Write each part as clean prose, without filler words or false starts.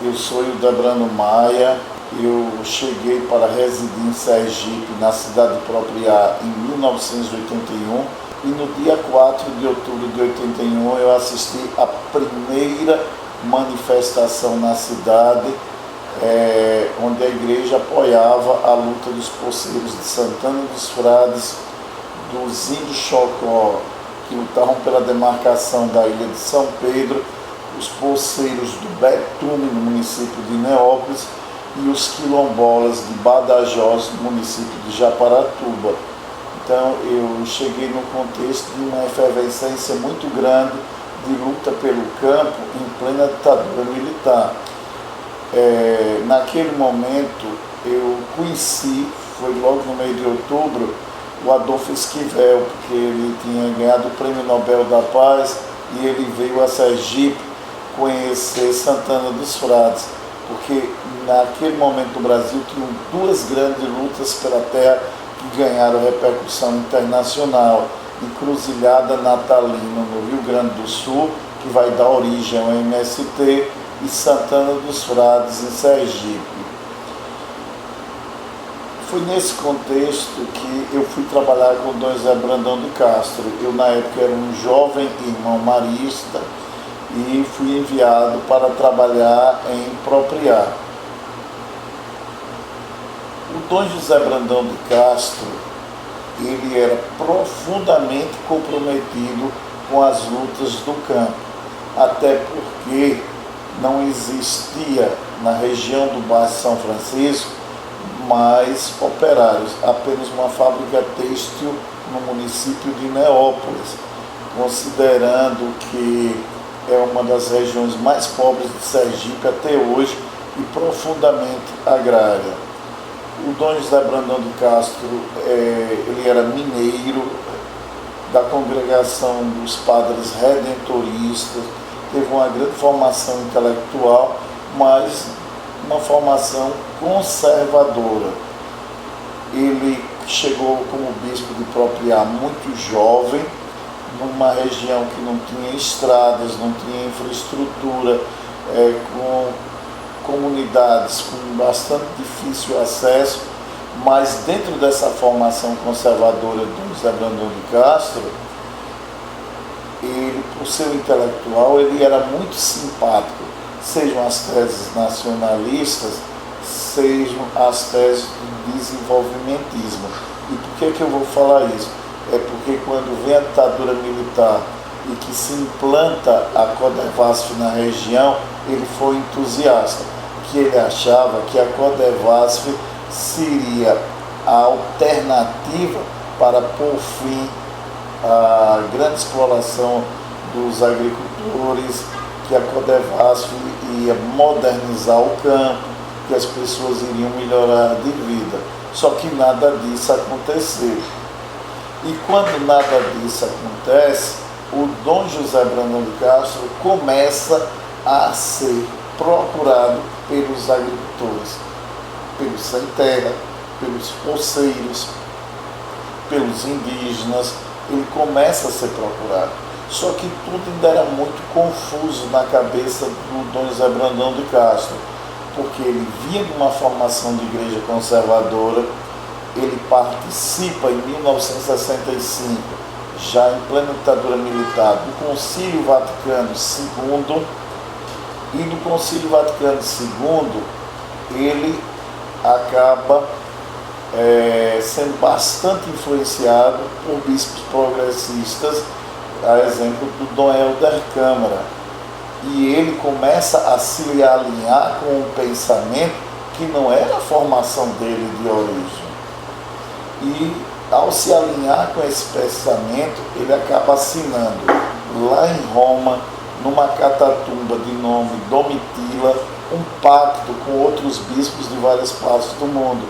Eu sou Hildebrando Maia, eu cheguei para residir em Sergipe, na cidade de Propriá, em 1981 e no dia 4 de outubro de 81 eu assisti a primeira manifestação na cidade, onde a igreja apoiava a luta dos poceiros de Santana dos Frades, dos índios Chocó, que lutavam pela demarcação da ilha de São Pedro, os poceiros do Betume, no município de Neópolis, e os quilombolas de Badajoz, no município de Japaratuba. Então eu cheguei no contexto de uma efervescência muito grande de luta pelo campo em plena ditadura militar. Naquele momento eu conheci, foi logo no mês de outubro, o Adolfo Esquivel, porque ele tinha ganhado o Prêmio Nobel da Paz e ele veio a Sergipe conhecer Santana dos Frades, porque naquele momento no Brasil tinham duas grandes lutas pela terra que ganharam repercussão internacional: Encruzilhada Natalina, no Rio Grande do Sul, que vai dar origem ao MST, e Santana dos Frades, em Sergipe. Foi nesse contexto que eu fui trabalhar com Dom José Brandão de Castro. Eu, na época, era um jovem irmão marista e fui enviado para trabalhar em Propriá. O Dom José Brandão de Castro, ele era profundamente comprometido com as lutas do campo, até porque não existia na região do bairro São Francisco mais operários, apenas uma fábrica têxtil no município de Neópolis, considerando que é uma das regiões mais pobres de Sergipe até hoje e profundamente agrária. O Dom José Brandão de Castro, ele era mineiro, da congregação dos padres redentoristas, teve uma grande formação intelectual, mas uma formação conservadora. Ele chegou como bispo de Propriá muito jovem, numa região que não tinha estradas, não tinha infraestrutura, com comunidades com bastante difícil acesso, mas dentro dessa formação conservadora do José Brandão de Castro, ele, por seu intelectual, ele era muito simpático, sejam as teses nacionalistas, sejam as teses do desenvolvimentismo. E por que eu vou falar isso? É porque quando vem a ditadura militar e que se implanta a Codevasf na região, ele foi entusiasta, que ele achava que a Codevasf seria a alternativa para pôr fim à grande exploração dos agricultores, que a Codevasf ia modernizar o campo, que as pessoas iriam melhorar de vida. Só que nada disso aconteceu. E quando nada disso acontece, o Dom José Brandão de Castro começa a ser procurado pelos agricultores, pelos sem terra, pelos poceiros, pelos indígenas. Ele começa a ser procurado. Só que tudo ainda era muito confuso na cabeça do Dom José Brandão de Castro, porque ele vinha de uma formação de igreja conservadora. Ele participa em 1965, já em plena ditadura militar, do Concílio Vaticano II, e do Concílio Vaticano II ele acaba sendo bastante influenciado por bispos progressistas, a exemplo do Dom Helder Câmara, e ele começa a se alinhar com um pensamento que não era a formação dele de origem. E ao se alinhar com esse pensamento, ele acaba assinando lá em Roma, numa catatumba de nome Domitila, um pacto com outros bispos de várias partes do mundo,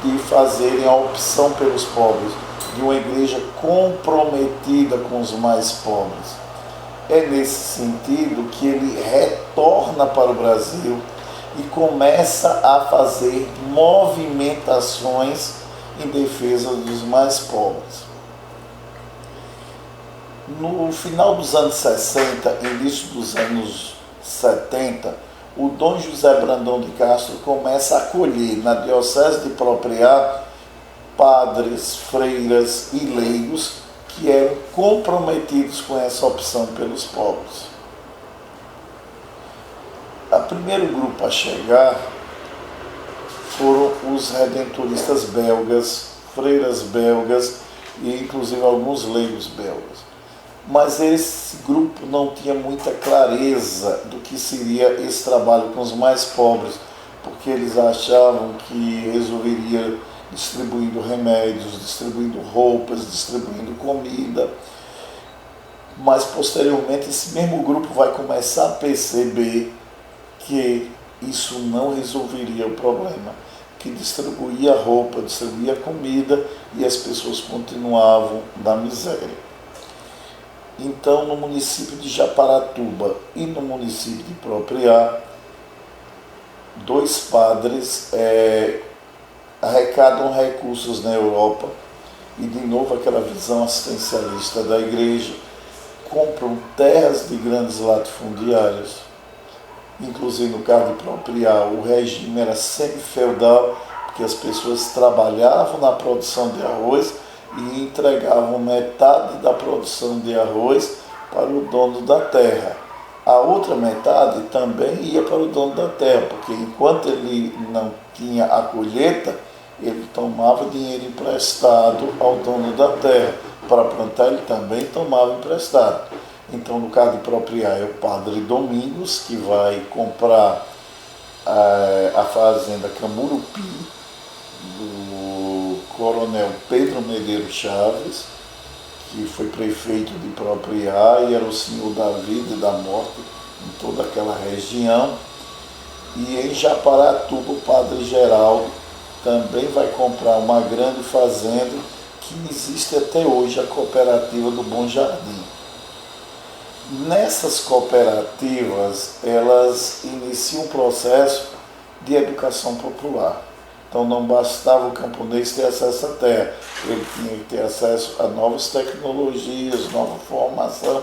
de fazerem a opção pelos pobres, de uma igreja comprometida com os mais pobres. É nesse sentido que ele retorna para o Brasil e começa a fazer movimentações em defesa dos mais pobres. No final dos anos 60, início dos anos 70, o Dom José Brandão de Castro começa a acolher na Diocese de Propriá padres, freiras e leigos que eram comprometidos com essa opção pelos pobres. O primeiro grupo a chegar foram os redentoristas belgas, freiras belgas e inclusive alguns leigos belgas. Mas esse grupo não tinha muita clareza do que seria esse trabalho com os mais pobres, porque eles achavam que resolveria distribuindo remédios, distribuindo roupas, distribuindo comida. Mas posteriormente esse mesmo grupo vai começar a perceber que isso não resolveria o problema, que distribuía roupa, distribuía comida e as pessoas continuavam na miséria. Então, no município de Japaratuba e no município de Propriá, dois padres arrecadam recursos na Europa e, de novo, aquela visão assistencialista da igreja, compram terras de grandes latifundiários. Inclusive, no caso de Propriá, o regime era semi-feudal, porque as pessoas trabalhavam na produção de arroz e entregavam metade da produção de arroz para o dono da terra. A outra metade também ia para o dono da terra, porque enquanto ele não tinha a colheita, ele tomava dinheiro emprestado ao dono da terra. Para plantar, ele também tomava emprestado. Então, no caso de Propriá, é o padre Domingos, que vai comprar a fazenda Camurupi, do coronel Pedro Medeiros Chaves, que foi prefeito de Propriá e era o senhor da vida e da morte em toda aquela região. E em Japaratuba, o padre Geraldo também vai comprar uma grande fazenda que existe até hoje, a cooperativa do Bom Jardim. Nessas cooperativas, elas iniciam um processo de educação popular. Então não bastava o camponês ter acesso à terra, ele tinha que ter acesso a novas tecnologias, nova formação,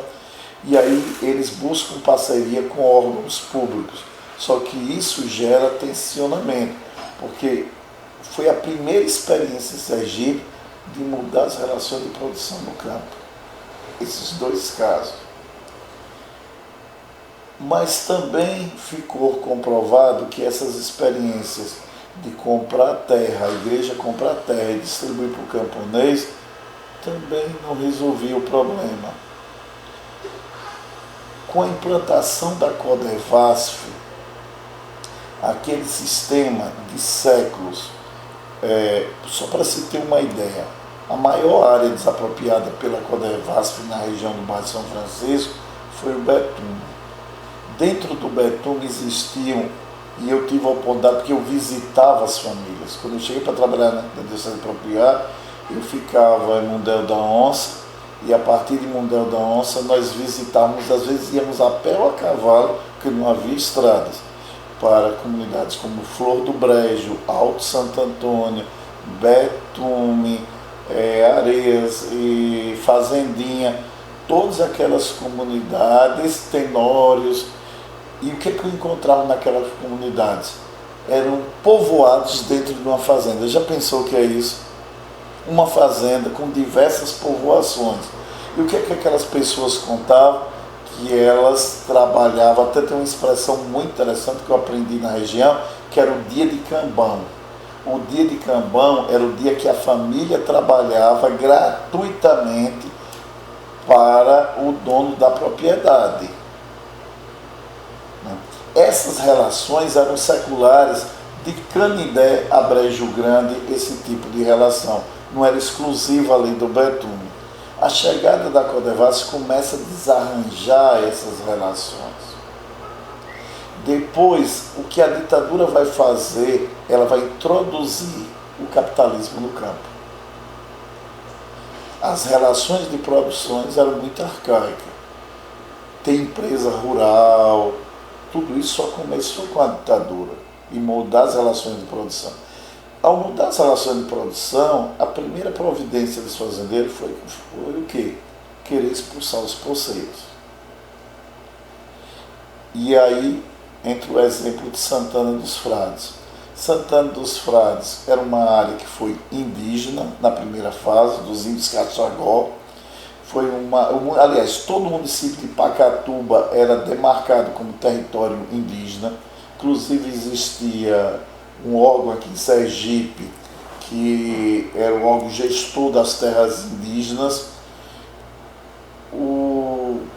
e aí eles buscam parceria com órgãos públicos. Só que isso gera tensionamento, porque foi a primeira experiência em Sergipe de mudar as relações de produção no campo. Esses dois casos. Mas também ficou comprovado que essas experiências de comprar terra, a igreja comprar terra e distribuir para o camponês, também não resolvia o problema. Com a implantação da Codevasf, aquele sistema de séculos, só para se ter uma ideia, a maior área desapropriada pela Codevasf na região do Bairro de São Francisco foi o betume. Dentro do betume existiam, e eu tive a oportunidade, porque eu visitava as famílias. Quando eu cheguei para trabalhar na Diocese de Propriá, eu ficava em Mundel da Onça, e a partir de Mundel da Onça nós visitávamos, às vezes íamos a pé ou a cavalo, porque não havia estradas, para comunidades como Flor do Brejo, Alto Santo Antônio, Betume, Areias e Fazendinha, todas aquelas comunidades, Tenórios. E o que eu encontrava naquelas comunidades? Eram povoados dentro de uma fazenda. Já pensou o que é isso? Uma fazenda com diversas povoações. E o que aquelas pessoas contavam? Que elas trabalhavam, até tem uma expressão muito interessante que eu aprendi na região, que era o dia de cambão. O dia de cambão era o dia que a família trabalhava gratuitamente para o dono da propriedade. Essas relações eram seculares, de Canindé a Brejo Grande, esse tipo de relação. Não era exclusiva ali do betume. A chegada da Codevasf começa a desarranjar essas relações. Depois, o que a ditadura vai fazer, ela vai introduzir o capitalismo no campo. As relações de produções eram muito arcaicas. Tem empresa rural, tudo isso só começou com a ditadura e mudar as relações de produção. Ao mudar as relações de produção, a primeira providência dos fazendeiros foi o quê? Querer expulsar os poceiros. E aí entre o exemplo de Santana dos Frades. Santana dos Frades era uma área que foi indígena na primeira fase, dos índios Caxagó. Aliás, todo o município de Pacatuba era demarcado como território indígena. Inclusive existia um órgão aqui em Sergipe, que era o órgão gestor das terras indígenas.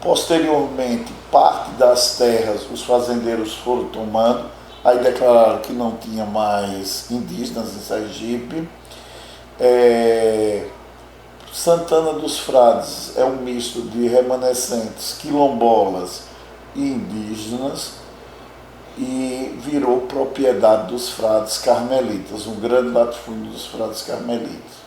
Posteriormente, parte das terras os fazendeiros foram tomando, aí declararam que não tinha mais indígenas em Sergipe. Santana dos Frades é um misto de remanescentes quilombolas e indígenas e virou propriedade dos frades carmelitas, um grande latifúndio dos frades carmelitas.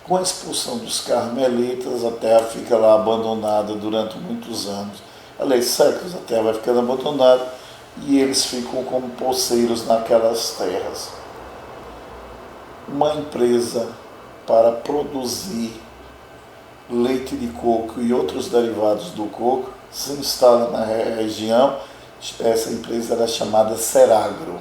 Com a expulsão dos carmelitas, a terra fica lá abandonada durante muitos anos. Aliás, séculos, a terra vai ficando abandonada e eles ficam como poceiros naquelas terras. Uma empresa para produzir leite de coco e outros derivados do coco se instala na região. Essa empresa era chamada Seragro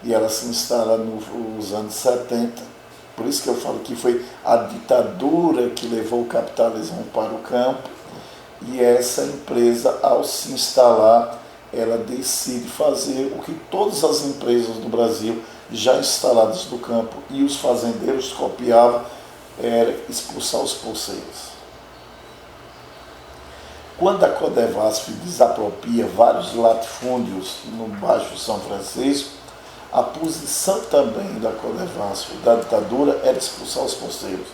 e ela se instala nos anos 70. Por isso que eu falo que foi a ditadura que levou o capitalismo para o campo, e essa empresa, ao se instalar, ela decide fazer o que todas as empresas do Brasil já instaladas no campo e os fazendeiros copiavam, era expulsar os poceiros. Quando a Codevasf desapropria vários latifúndios no Baixo São Francisco, a posição também da Codevasf, da ditadura, era expulsar os poceiros.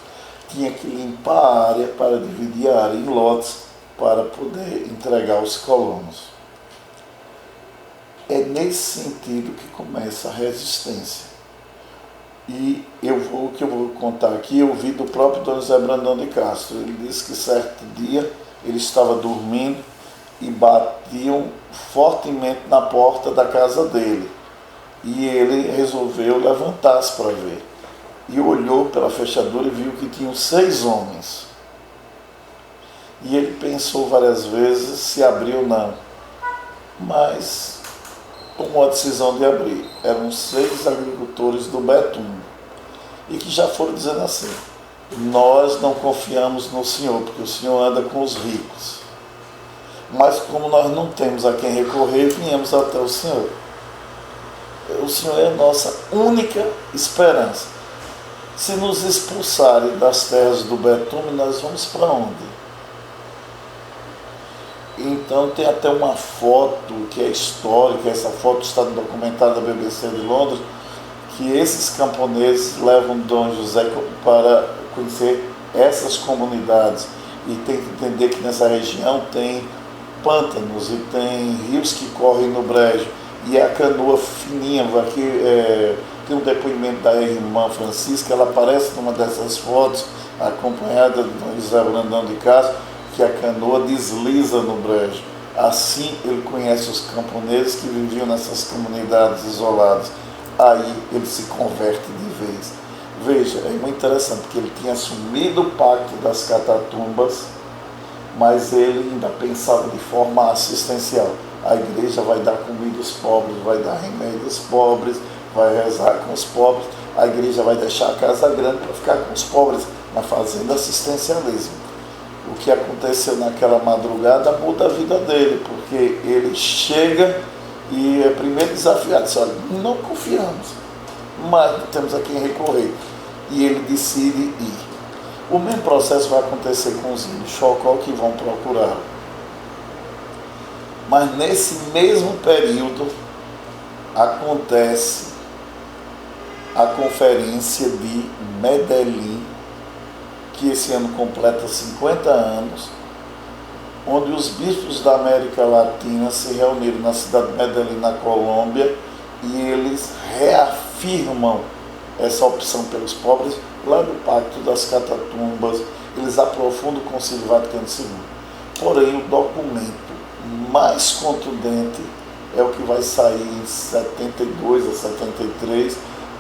Tinha que limpar a área para dividir a área em lotes para poder entregar aos colonos. É nesse sentido que começa a resistência. E o que eu vou contar aqui, eu vi do próprio Dom José Brandão de Castro. Ele disse que certo dia ele estava dormindo e batiam fortemente na porta da casa dele. E ele resolveu levantar-se para ver. E olhou pela fechadura e viu que tinham 6 homens. E ele pensou várias vezes se abrir ou não. Mas tomou a decisão de abrir. Eram 6 agricultores do Betum. E que já foram dizendo assim: nós não confiamos no senhor, porque o senhor anda com os ricos. Mas como nós não temos a quem recorrer, viemos até o senhor. O senhor é a nossa única esperança. Se nos expulsarem das terras do Betume, nós vamos para onde? Então tem até uma foto que é histórica, essa foto está no documentário da BBC de Londres, que esses camponeses levam Dom José para conhecer essas comunidades. E tem que entender que nessa região tem pântanos e tem rios que correm no brejo. E a canoa fininha, aqui tem um depoimento da irmã Francisca, ela aparece numa dessas fotos, acompanhada do José Brandão de Castro, que a canoa desliza no brejo. Assim ele conhece os camponeses que viviam nessas comunidades isoladas. Aí ele se converte de vez. Veja, é muito interessante, porque ele tinha assumido o pacto das catatumbas, mas ele ainda pensava de forma assistencial. A igreja vai dar comida aos pobres, vai dar remédio aos pobres, vai rezar com os pobres. A igreja vai deixar a casa grande para ficar com os pobres, na fazenda assistencialismo. O que aconteceu naquela madrugada muda a vida dele, porque ele chega e é primeiro desafiado, diz: olha, não confiamos, mas não temos a quem recorrer. E ele decide ir. O mesmo processo vai acontecer com os índios Chocó que vão procurá-lo. Mas nesse mesmo período acontece a Conferência de Medellín, que esse ano completa 50 anos, onde os bispos da América Latina se reuniram na cidade de Medellín, na Colômbia, e eles reafirmam essa opção pelos pobres lá do Pacto das Catatumbas. Eles aprofundam o Concílio Vaticano II. Porém, o documento mais contundente é o que vai sair em 72 a 73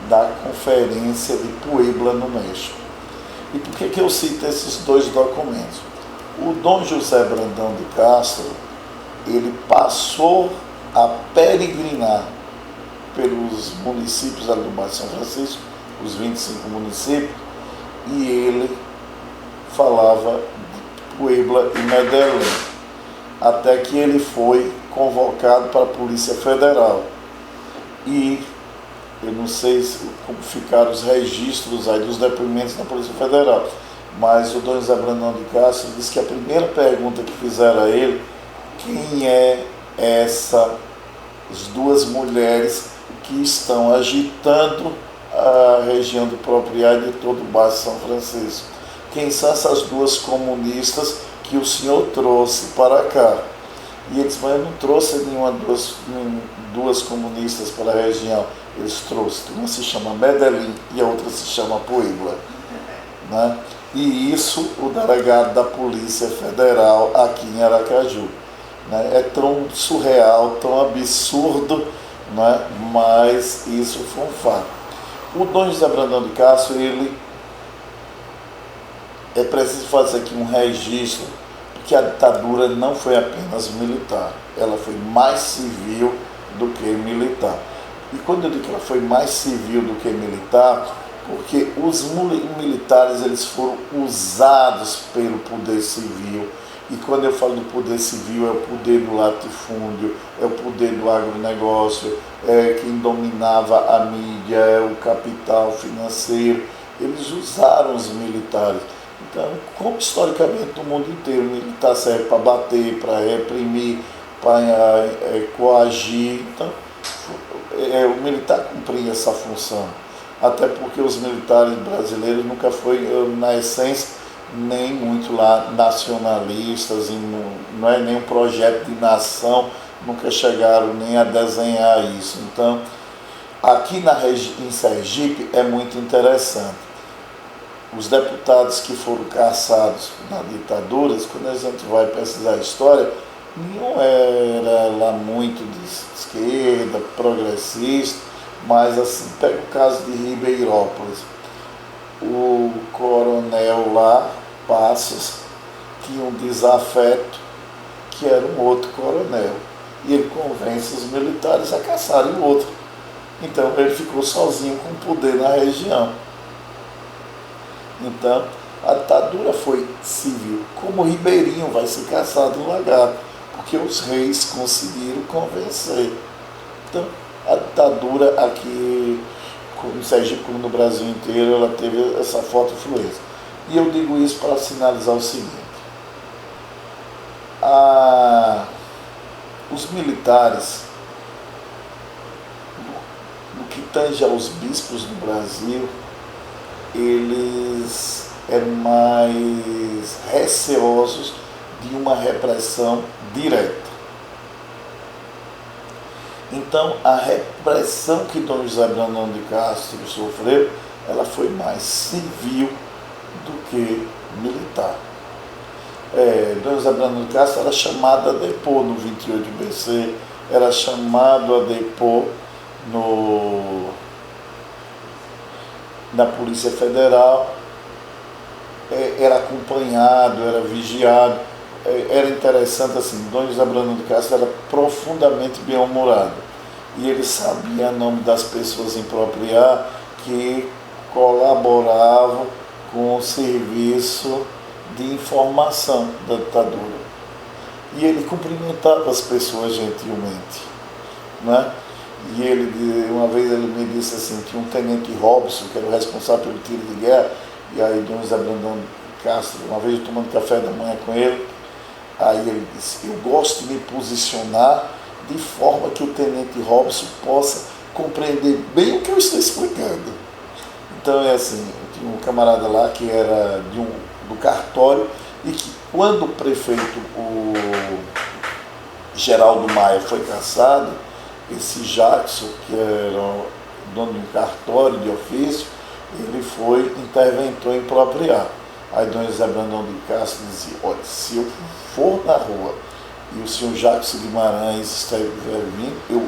da Conferência de Puebla, no México. E por que eu cito esses 2 documentos? O Dom José Brandão de Castro, ele passou a peregrinar pelos municípios ali do bairro São Francisco, os 25 municípios, e ele falava de Puebla e Medellín, até que ele foi convocado para a Polícia Federal. E eu não sei como ficaram os registros aí dos depoimentos da Polícia Federal, mas o Dom José Brandão de Castro disse que a primeira pergunta que fizeram a ele: quem é essas duas mulheres que estão agitando a região de propriedade de todo o bairro São Francisco? Quem são essas duas comunistas que o senhor trouxe para cá? E ele disse: mas eu não trouxe duas comunistas para a região. Eles trouxeram, uma se chama Medellín e a outra se chama Puebla, né? E isso o delegado da Polícia Federal aqui em Aracaju, né? É tão surreal, tão absurdo, né? Mas isso foi um fato. O Dom José Brandão de Castro, é preciso fazer aqui um registro, porque a ditadura não foi apenas militar, ela foi mais civil do que militar. E quando eu digo que ela foi mais civil do que militar, porque os militares eles foram usados pelo poder civil. E quando eu falo do poder civil, é o poder do latifúndio, é o poder do agronegócio, é quem dominava a mídia, é o capital financeiro. Eles usaram os militares. Então, como historicamente no mundo inteiro, o militar serve para bater, para reprimir, para coagir. Então, o militar cumpria essa função. Até porque os militares brasileiros nunca foi, na essência, nem muito lá nacionalistas, e não é nenhum projeto de nação, nunca chegaram nem a desenhar isso. Então, aqui em Sergipe é muito interessante. Os deputados que foram caçados na ditadura, quando a gente vai pesquisar a história, nenhum era lá muito de esquerda, progressista, mas assim, pega o caso de Ribeirópolis. O coronel lá, Passos, tinha um desafeto que era um outro coronel. E ele convence os militares a caçarem o outro. Então ele ficou sozinho com o poder na região. Então a ditadura foi civil. Como o Ribeirinho vai ser caçado no Lagarto, porque os reis conseguiram convencer. Então a ditadura aqui no Sergipe, como no Brasil inteiro, ela teve essa forte influência. E eu digo isso para sinalizar o seguinte: os militares, no que tange aos bispos no Brasil, eles eram mais receosos de uma repressão direta. Então, a repressão que Dom José Brandão de Castro sofreu, ela foi mais civil do que militar. Dom José Brandão de Castro era chamado a depor no 28 de BC, era chamado a depor na Polícia Federal, era acompanhado, era vigiado. Era interessante assim, Dom José Brandão de Castro era profundamente bem-humorado e ele sabia o nome das pessoas impropriar que colaboravam com o serviço de informação da ditadura. E ele cumprimentava as pessoas gentilmente, né? E uma vez ele me disse assim, tinha um tenente Robson, que era o responsável pelo tiro de guerra, e aí Dom José Brandão de Castro, uma vez eu tomando café da manhã com ele, aí ele disse: eu gosto de me posicionar de forma que o tenente Robson possa compreender bem o que eu estou explicando. Então é assim, tinha um camarada lá que era do cartório e que quando o prefeito, o Geraldo Maia, foi cassado, esse Jackson, que era dono de um cartório de ofício, ele foi interventor impropriar. Aí Dom José Brandão de Castro dizia: olha, se eu for na rua e o senhor Jackson Guimarães estiver vindo, eu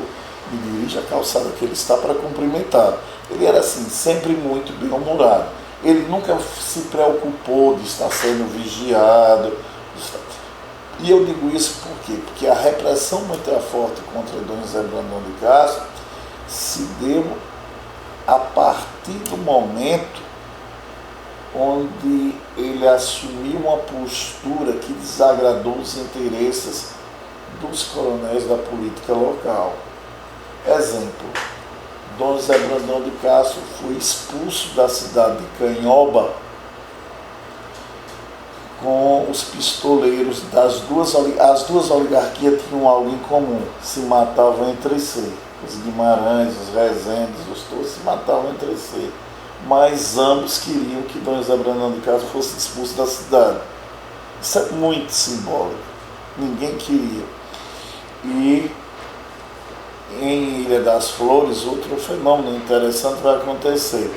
me dirijo à calçada que ele está para cumprimentar. Ele era assim, sempre muito bem-humorado. Ele nunca se preocupou de estar sendo vigiado. E eu digo isso por quê? Porque a repressão muito forte contra Dom José Brandão de Castro se deu a partir do momento onde ele assumiu uma postura que desagradou os interesses dos coronéis da política local. Exemplo, Dom José Brandão de Castro foi expulso da cidade de Canhoba com os pistoleiros das as duas oligarquias tinham algo em comum, se matavam entre si. Os Guimarães, os Rezendes, os todos se matavam entre si. Mas ambos queriam que Dom José Brandão de Castro fosse expulso da cidade. Isso é muito simbólico. Ninguém queria. E em Ilha das Flores, outro fenômeno interessante vai acontecer.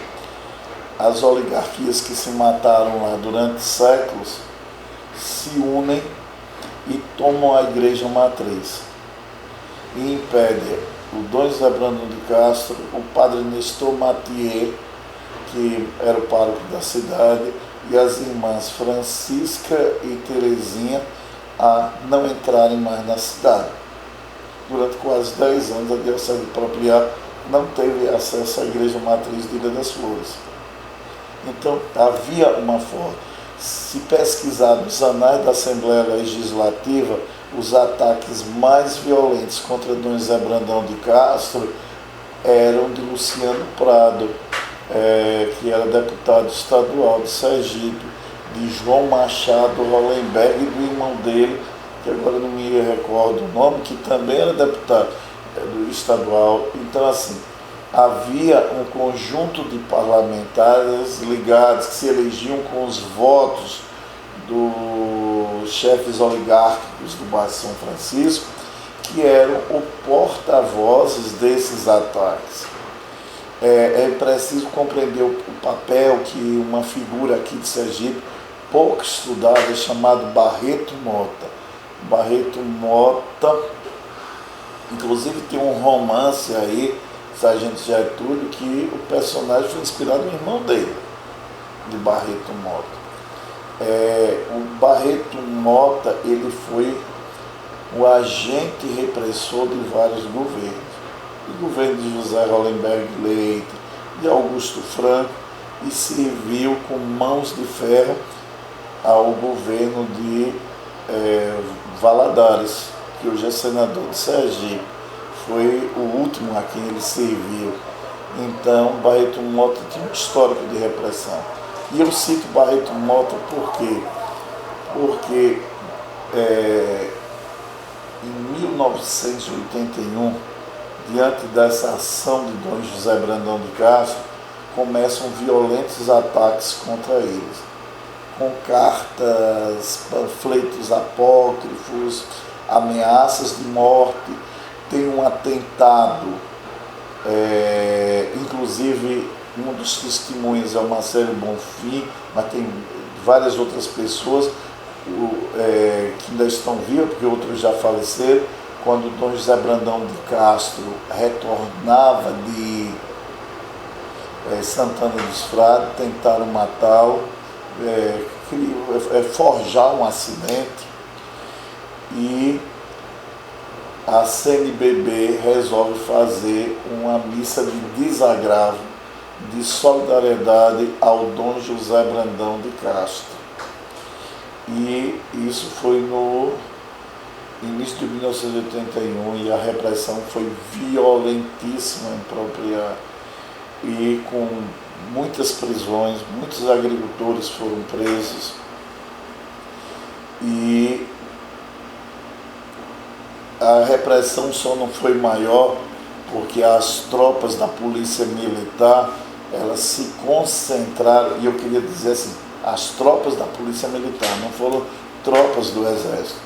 As oligarquias que se mataram lá durante séculos se unem e tomam a igreja matriz. E impedem o Dom José Brandão de Castro, o padre Nestor Mathieu, que era o pároco da cidade, e as irmãs Francisca e Terezinha a não entrarem mais na cidade. Durante quase 10 anos, a Diocese de Propriá não teve acesso à igreja matriz de Ilha das Flores. Então, havia uma forma. Se pesquisar nos anais da Assembleia Legislativa, os ataques mais violentos contra Dom José Brandão de Castro eram de Luciano Prado, que era deputado estadual de Sergipe, de João Machado Hollenberg e do irmão dele, que agora não me recordo o nome, que também era deputado estadual. Então, assim, havia um conjunto de parlamentares ligados, que se elegiam com os votos dos chefes oligárquicos do bairro São Francisco, que eram o porta-vozes desses ataques. É preciso compreender o papel que uma figura aqui de Sergipe, pouco estudada, chamado Barreto Mota. Barreto Mota, inclusive tem um romance aí, Sargento Getúlio, que o personagem foi inspirado no irmão dele, de Barreto Mota. O Barreto Mota, ele foi o agente repressor de vários governos. O governo de José Hollenberg Leite, de Augusto Franco, e serviu com mãos de ferro ao governo de Valadares, que hoje é senador de Sergipe. Foi o último a quem ele serviu. Então, Barreto Mota tinha um histórico de repressão. E eu cito Barreto Mota por quê? Porque em 1981, diante dessa ação de Dom José Brandão de Castro, começam violentos ataques contra eles, com cartas, panfletos apócrifos, ameaças de morte. Tem um atentado, inclusive um dos testemunhas é o Marcelo Bonfim, mas tem várias outras pessoas que ainda estão vivas, porque outros já faleceram. Quando Dom José Brandão de Castro retornava de Santana dos Frades, tentaram matá-lo, forjar um acidente, e a CNBB resolve fazer uma missa de desagravo, de solidariedade ao Dom José Brandão de Castro. E isso foi no início de 1981, e a repressão foi violentíssima em Propriá, e com muitas prisões, muitos agricultores foram presos, e a repressão só não foi maior porque as tropas da polícia militar, elas se concentraram, e eu queria dizer assim, as tropas da polícia militar, não foram tropas do exército,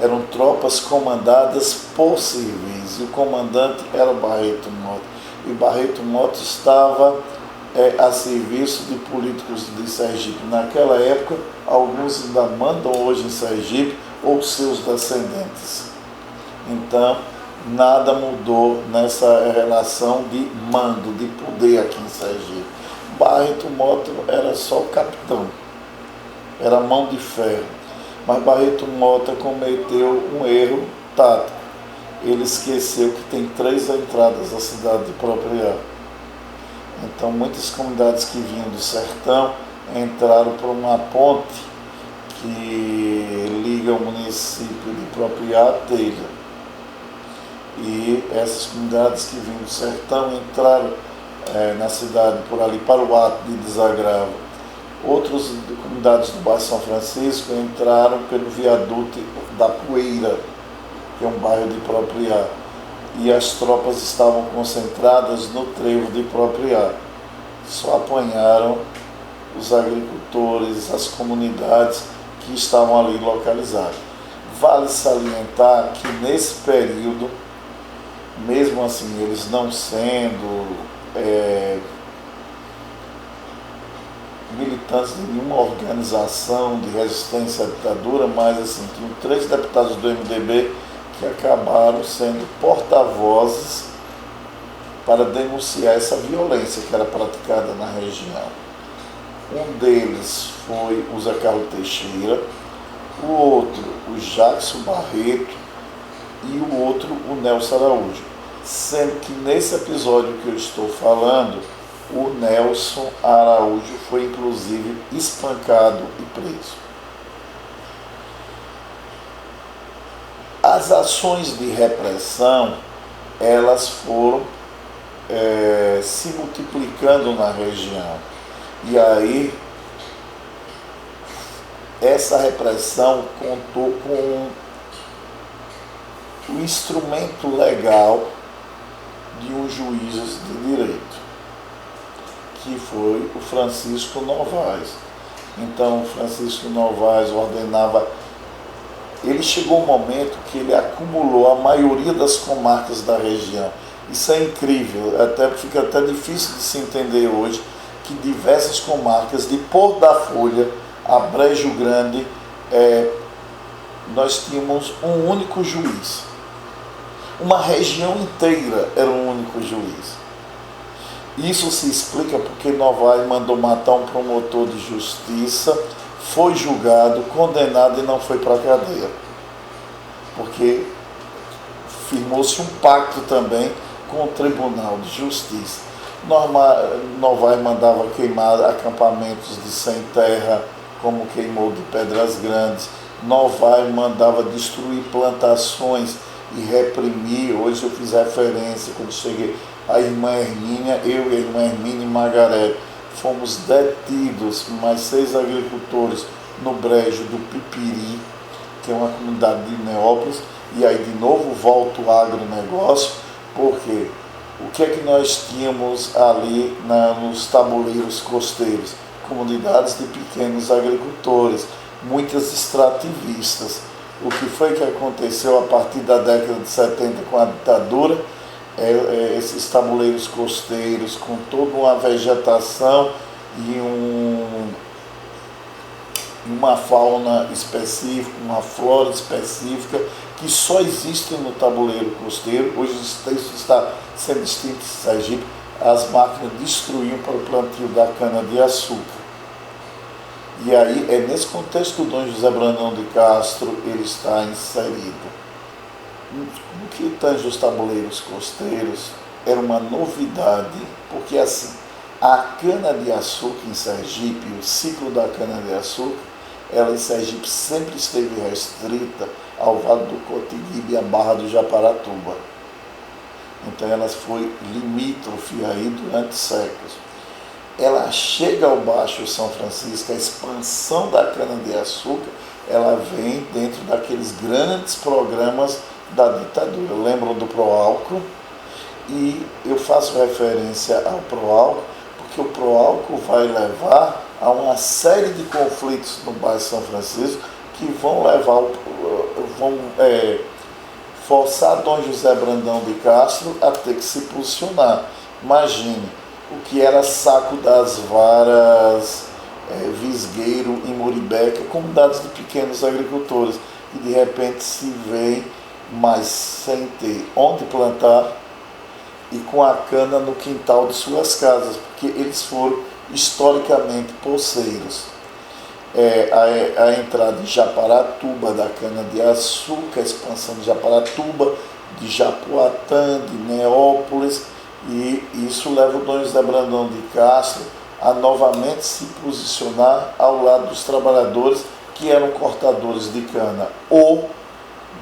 eram tropas comandadas por civis, e o comandante era Barreto Mota, e Barreto Mota estava a serviço de políticos de Sergipe. Naquela época, alguns ainda mandam hoje em Sergipe, ou seus descendentes. Então, nada mudou nessa relação de mando, de poder aqui em Sergipe. Barreto Mota era só o capitão, era mão de ferro. Mas Barreto Mota cometeu um erro tático. Ele esqueceu que tem 3 entradas à cidade de Propriá. Então muitas comunidades que vinham do sertão entraram por uma ponte que liga o município de Propriá à Telha. E essas comunidades que vinham do sertão entraram na cidade por ali para o ato de desagravo. Outras comunidades do bairro São Francisco entraram pelo viaduto da Poeira, que é um bairro de Propriá, e as tropas estavam concentradas no trevo de Propriá. Só apanharam os agricultores, as comunidades que estavam ali localizadas. Vale salientar que nesse período, mesmo assim eles não sendo militantes de nenhuma organização de resistência à ditadura, mas assim, tinham 3 deputados do MDB que acabaram sendo porta-vozes para denunciar essa violência que era praticada na região. Um deles foi o Zé Carlos Teixeira, o outro, o Jackson Barreto, e o outro, o Nelson Araújo. Sendo que nesse episódio que eu estou falando, o Nelson Araújo foi inclusive espancado e preso. As ações de repressão, elas foram se multiplicando na região. E aí, essa repressão contou com o instrumento legal de um juiz de direito, que foi o Francisco Novaes. Então, o Francisco Novaes ordenava. Ele chegou um momento que ele acumulou a maioria das comarcas da região. Isso é incrível, fica até difícil de se entender hoje que diversas comarcas, de Porto da Folha a Brejo Grande, nós tínhamos um único juiz. Uma região inteira era um único juiz. Isso se explica porque Novaes mandou matar um promotor de justiça, foi julgado, condenado e não foi para a cadeia. Porque firmou-se um pacto também com o Tribunal de Justiça. Novaes mandava queimar acampamentos de sem terra, como queimou de Pedras Grandes. Novaes mandava destruir plantações e reprimir. Hoje eu fiz referência, quando cheguei, a irmã Hermínia, eu e a irmã Hermínia e Margarete, fomos detidos, mais 6 agricultores, no brejo do Pipiri, que é uma comunidade de Neópolis, e aí de novo volta o agronegócio, porque o que é que nós tínhamos ali nos tabuleiros costeiros? Comunidades de pequenos agricultores, muitas extrativistas. O que foi que aconteceu a partir da década de 70 com a ditadura? Esses tabuleiros costeiros com toda uma vegetação e uma fauna específica, uma flora específica que só existe no tabuleiro costeiro. Hoje isso está sendo extinto em Sergipe. As máquinas destruíam para o plantio da cana-de-açúcar. E aí é nesse contexto que o Dom José Brandão de Castro ele está inserido. No que tange os tabuleiros costeiros, era uma novidade, porque assim, a cana-de-açúcar em Sergipe, o ciclo da cana-de-açúcar, ela em Sergipe sempre esteve restrita ao Vale do Cotigibe e à Barra do Japaratuba. Então ela foi limítrofe aí durante séculos. Ela chega ao Baixo São Francisco, a expansão da cana-de-açúcar, ela vem dentro daqueles grandes programas da ditadura. Lembram do Proálcool? E eu faço referência ao Proálcool porque o Proálcool vai levar a uma série de conflitos no bairro São Francisco que vão forçar Dom José Brandão de Castro a ter que se posicionar. Imagine o que era Saco das Varas, Visgueiro e Muribeca, comunidades de pequenos agricultores, e de repente se veem mas sem ter onde plantar e com a cana no quintal de suas casas, porque eles foram historicamente poceiros. a entrada de Japaratuba, da cana-de-açúcar, a expansão de Japaratuba, de Japoatã, de Neópolis, e isso leva o Dom José Brandão de Castro a novamente se posicionar ao lado dos trabalhadores que eram cortadores de cana, ou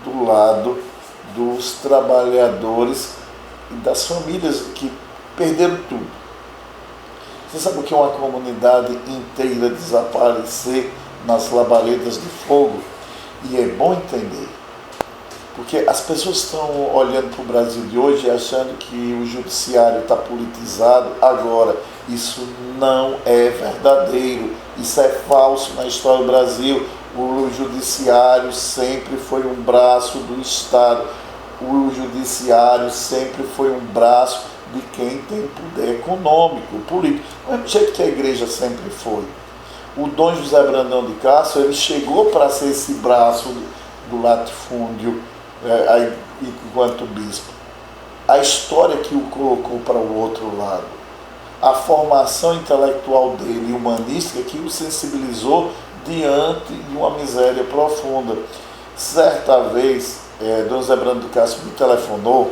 do lado dos trabalhadores e das famílias que perderam tudo. Você sabe o que é uma comunidade inteira desaparecer nas labaredas de fogo? E é bom entender, porque as pessoas estão olhando para o Brasil de hoje achando que o judiciário está politizado agora. Isso não é verdadeiro, isso é falso na história do Brasil. O judiciário sempre foi um braço do Estado, o judiciário sempre foi um braço de quem tem poder econômico, político, do mesmo jeito que a igreja sempre foi. O Dom José Brandão de Castro, ele chegou para ser esse braço do latifúndio enquanto bispo. A história que o colocou para o outro lado, a formação intelectual dele, humanística, que o sensibilizou diante de uma miséria profunda. Certa vez, Dom José Brandão de Castro me telefonou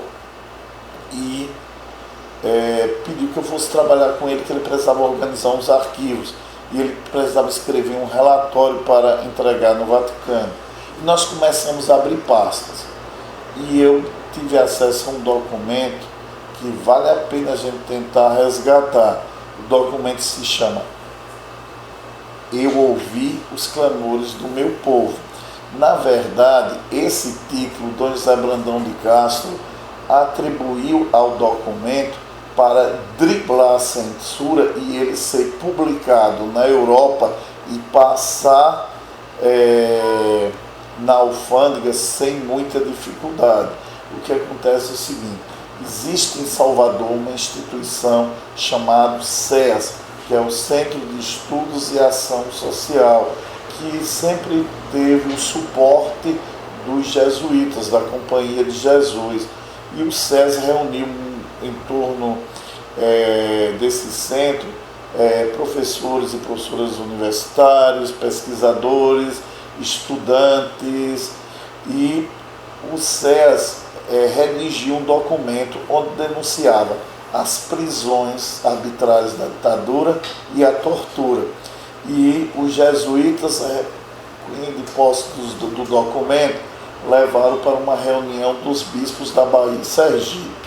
e pediu que eu fosse trabalhar com ele, que ele precisava organizar uns arquivos e ele precisava escrever um relatório para entregar no Vaticano. E nós começamos a abrir pastas e eu tive acesso a um documento que vale a pena a gente tentar resgatar. O documento se chama Eu Ouvi os Clamores do Meu Povo. Na verdade, esse título, Dom José Brandão de Castro atribuiu ao documento para driblar a censura e ele ser publicado na Europa e passar na alfândega sem muita dificuldade. O que acontece é o seguinte: existe em Salvador uma instituição chamada SEAS, que é o Centro de Estudos e Ação Social, que sempre teve o suporte dos jesuítas, da Companhia de Jesus. E o SES reuniu em torno desse centro professores e professoras universitários, pesquisadores, estudantes, e o SES redigiu um documento onde denunciava as prisões arbitrárias da ditadura e a tortura. E os jesuítas, de posse do documento, levaram para uma reunião dos bispos da Bahia e Sergipe.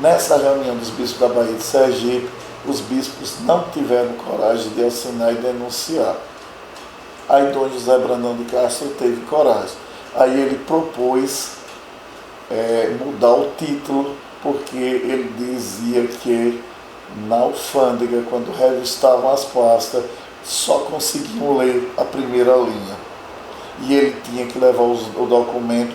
Nessa reunião dos bispos da Bahia e Sergipe, os bispos não tiveram coragem de assinar e denunciar. Aí Dom José Brandão de Castro teve coragem. Aí ele propôs mudar o título, porque ele dizia que na alfândega, quando revistavam as pastas, só conseguiam ler a primeira linha. E ele tinha que levar o documento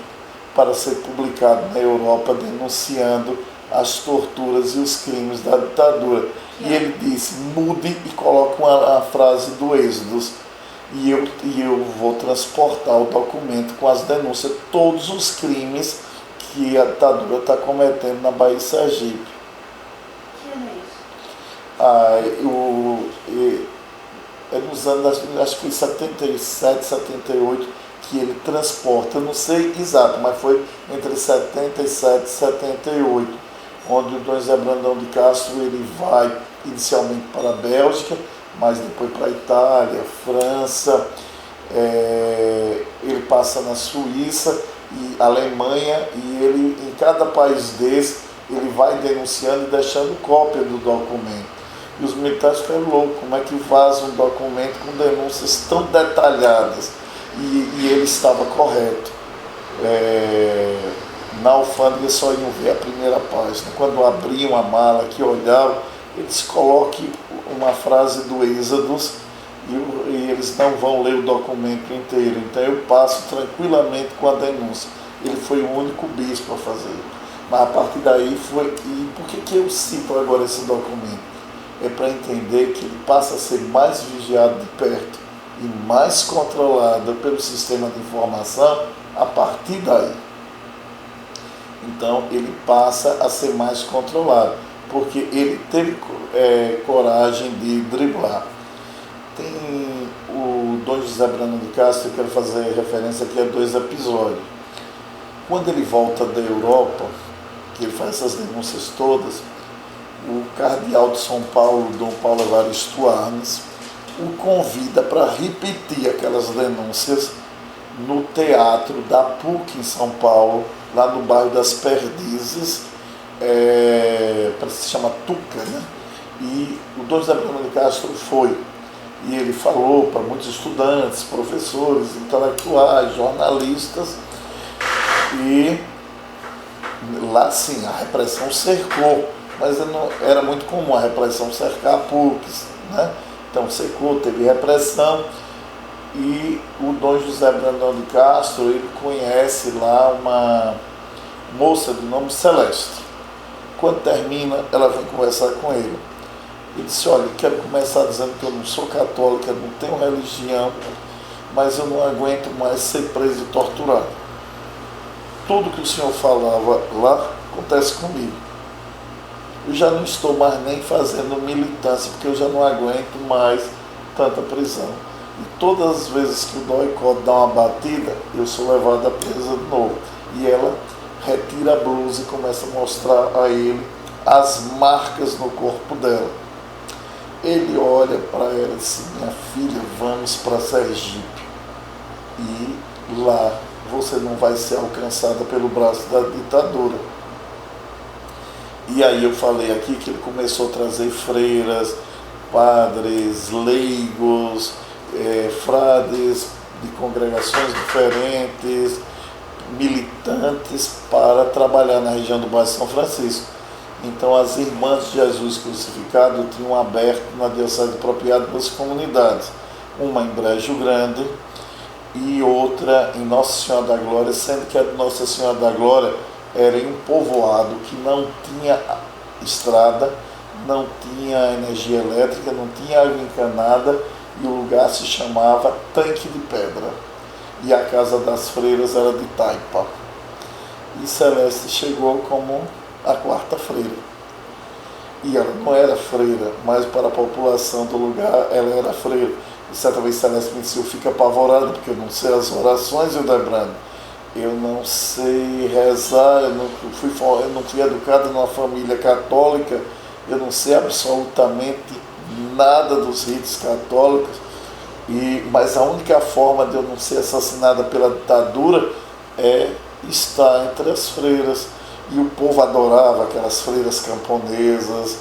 para ser publicado na Europa, denunciando as torturas e os crimes da ditadura. E ele disse: mude e coloque a frase do Êxodo, e eu vou transportar o documento com as denúncias, todos os crimes que a ditadura está cometendo na Bahia e Sergipe. Nos anos, acho que foi 77, 78, que ele transporta, eu não sei exato, mas foi entre 77 e 78, onde o Dom José Brandão de Castro ele vai inicialmente para a Bélgica, mas depois para a Itália, França, ele passa na Suíça e Alemanha, e ele, em cada país desse, ele vai denunciando e deixando cópia do documento. E os militares ficaram loucos, como é que vaza um documento com denúncias tão detalhadas? E ele estava correto. Na alfândega só iam ver a primeira página. Quando abriam a mala, que olhavam, eles colocam uma frase do Êxodo e eles não vão ler o documento inteiro. Então eu passo tranquilamente com a denúncia. Ele foi o único bispo a fazer. Mas a partir daí foi... E por que eu cito agora esse documento? É para entender que ele passa a ser mais vigiado de perto e mais controlado pelo sistema de informação a partir daí. Então ele passa a ser mais controlado, porque ele teve coragem de driblar. Tem o Dom José Brandão de Castro, eu quero fazer referência aqui a 2 episódios. Quando ele volta da Europa, que ele faz essas denúncias todas, o cardeal de São Paulo, Dom Paulo Evaristo Arnes, o convida para repetir aquelas denúncias no teatro da PUC em São Paulo, lá no bairro das Perdizes, se chama Tuca, né? E o Dom José Brandão de Castro foi. E ele falou para muitos estudantes, professores, intelectuais, jornalistas, e lá sim, a repressão cercou, mas não era muito comum a repressão cercar a PUC, né? Então cercou, teve repressão, e o Dom José Brandão de Castro, ele conhece lá uma moça de nome Celeste. Quando termina, ela vem conversar com ele. Ele disse: olha, quero começar dizendo que eu não sou católica, não tenho religião, mas eu não aguento mais ser preso e torturado. Tudo que o senhor falava lá acontece comigo. Eu já não estou mais nem fazendo militância, porque eu já não aguento mais tanta prisão. E todas as vezes que o doicode dá uma batida, eu sou levado à presa de novo. E ela retira a blusa e começa a mostrar a ele as marcas no corpo dela. Ele olha para ela e diz: minha filha, vamos para Sergipe. E lá você não vai ser alcançada pelo braço da ditadura. E aí eu falei aqui que ele começou a trazer freiras, padres, leigos, frades de congregações diferentes, militantes, para trabalhar na região do bairro São Francisco. Então as Irmãs de Jesus Crucificado tinham aberto na Diocese de Propriedade 2 comunidades, uma em Brejo Grande e outra em Nossa Senhora da Glória, sendo que a de Nossa Senhora da Glória era em um povoado que não tinha estrada, não tinha energia elétrica, não tinha água encanada, e o lugar se chamava Tanque de Pedra. E a casa das freiras era de taipa. E Celeste chegou como a 4ª freira. E ela não era freira, mas para a população do lugar ela era freira. E certa vez Celeste me disse: eu fico apavorado porque eu não sei as orações, Hildebrando. Eu não sei rezar, eu não fui educado numa família católica, eu não sei absolutamente nada dos ritos católicos, mas a única forma de eu não ser assassinada pela ditadura é estar entre as freiras. E o povo adorava aquelas freiras camponesas.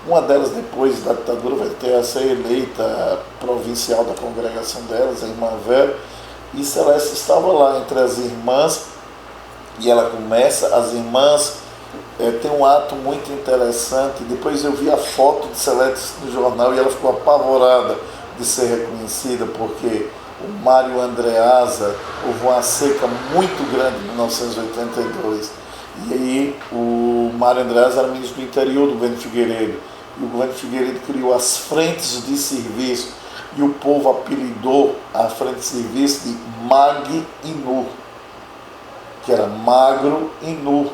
Uma delas, depois da ditadura, vai ter a ser eleita provincial da congregação delas, a irmã Vera. E Celeste estava lá entre as irmãs, e ela começa, as irmãs tem um ato muito interessante. Depois eu vi a foto de Celeste no jornal e ela ficou apavorada de ser reconhecida, porque o Mário Andreasa, houve uma seca muito grande em 1982, e aí o Mário Andreasa era ministro do interior do governo Figueiredo, e o governo Figueiredo criou as frentes de serviço, e o povo apelidou a frente de serviço de Mag e Nu, que era magro e nu.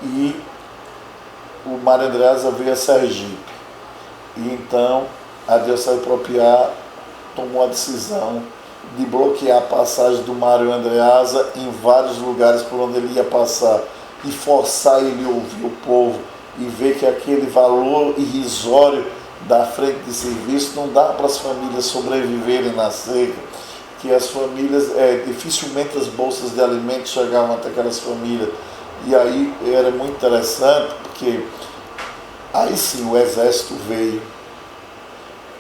E o Mário Andreasa veio a Sergipe. E então a Diocese de Propriedade tomou a decisão de bloquear a passagem do Mário Andreasa em vários lugares por onde ele ia passar, e forçar ele a ouvir o povo e ver que aquele valor irrisório da frente de serviço não dá para as famílias sobreviverem na seca, que as famílias, dificilmente as bolsas de alimentos chegavam até aquelas famílias. E aí era muito interessante, porque aí sim o exército veio,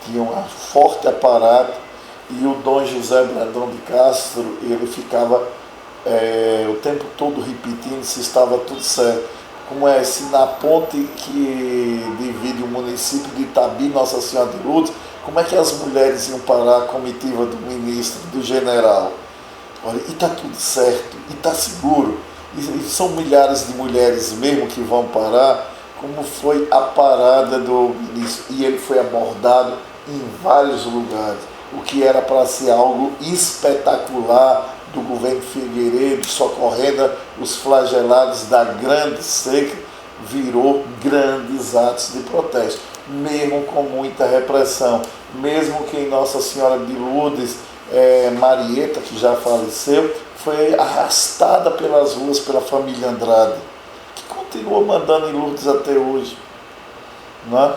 tinha um forte aparato, e o Dom José Brandão de Castro, ele ficava o tempo todo repetindo se estava tudo certo. Como se na ponte que divide o município de Itabi, Nossa Senhora de Lourdes, como é que as mulheres iam parar a comitiva do ministro, do general? Olha, e está tudo certo, e está seguro, e são milhares de mulheres mesmo que vão parar, como foi a parada do ministro. E ele foi abordado em vários lugares, o que era para ser algo espetacular do governo Figueiredo, socorrendo os flagelados da grande seca, virou grandes atos de protesto. mesmo com muita repressão, mesmo que em Nossa Senhora de Lourdes, Marieta, que já faleceu, foi arrastada pelas ruas pela família Andrade, que continua mandando em Lourdes até hoje, né?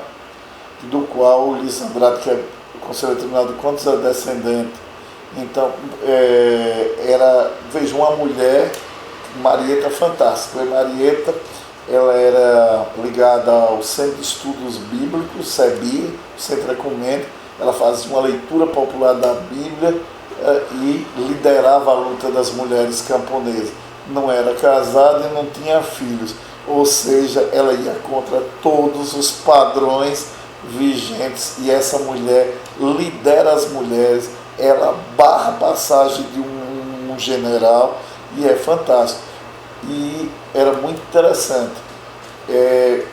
Do qual o Ulisses Andrade, que é o Conselho Tribunal de Contas, é descendente. Então, veja, uma mulher, Marieta, fantástica. A Marieta, ela era ligada ao Centro de Estudos Bíblicos, CEBI, Centro Ecumênico. Ela fazia uma leitura popular da Bíblia e liderava a luta das mulheres camponesas. Não era casada e não tinha filhos, ou seja, ela ia contra todos os padrões vigentes, e essa mulher lidera as mulheres, ela barra a passagem de um general, e é fantástico. E era muito interessante.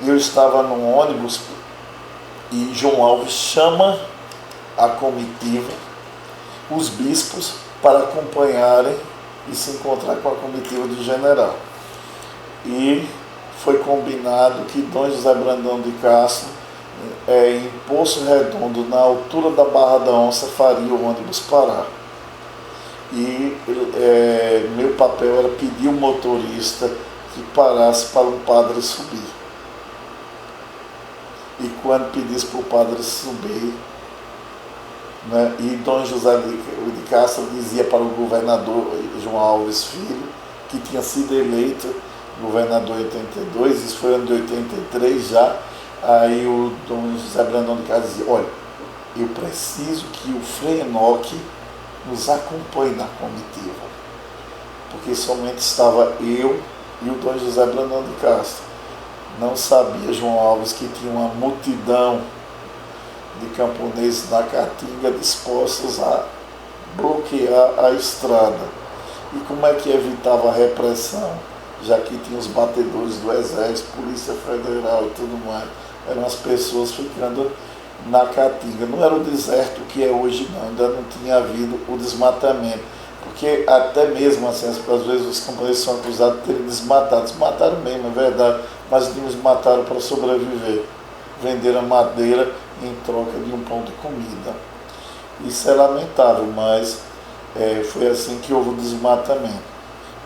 Eu estava num ônibus e João Alves chama a comitiva, os bispos, para acompanharem e se encontrar com a comitiva do general. E foi combinado que Dom José Brandão de Castro, em Poço Redondo, na altura da Barra da Onça, faria o ônibus parar. E meu papel era pedir ao motorista que parasse para um padre subir. E quando pedisse para o padre subir, né, e Dom José de Castro dizia para o governador João Alves Filho, que tinha sido eleito governador em 82, isso foi ano de 83 já, aí o Dom José Brandão de Castro dizia: olha, eu preciso que o Frei Enoque nos acompanhe na comitiva, porque somente estava eu e o Dom José Brandão de Castro. Não sabia João Alves que tinha uma multidão de camponeses na Caatinga dispostos a bloquear a estrada. E como é que evitava a repressão? Já que tinha os batedores do Exército, Polícia Federal e tudo mais. Eram as pessoas ficando na Caatinga. Não era o deserto que é hoje, não. Ainda não tinha havido o desmatamento. Porque até mesmo assim, às vezes os camponeses são acusados de terem desmatado. Desmataram mesmo, é verdade, mas desmataram para sobreviver. Venderam madeira em troca de um pão de comida. Isso é lamentável, mas foi assim que houve o desmatamento.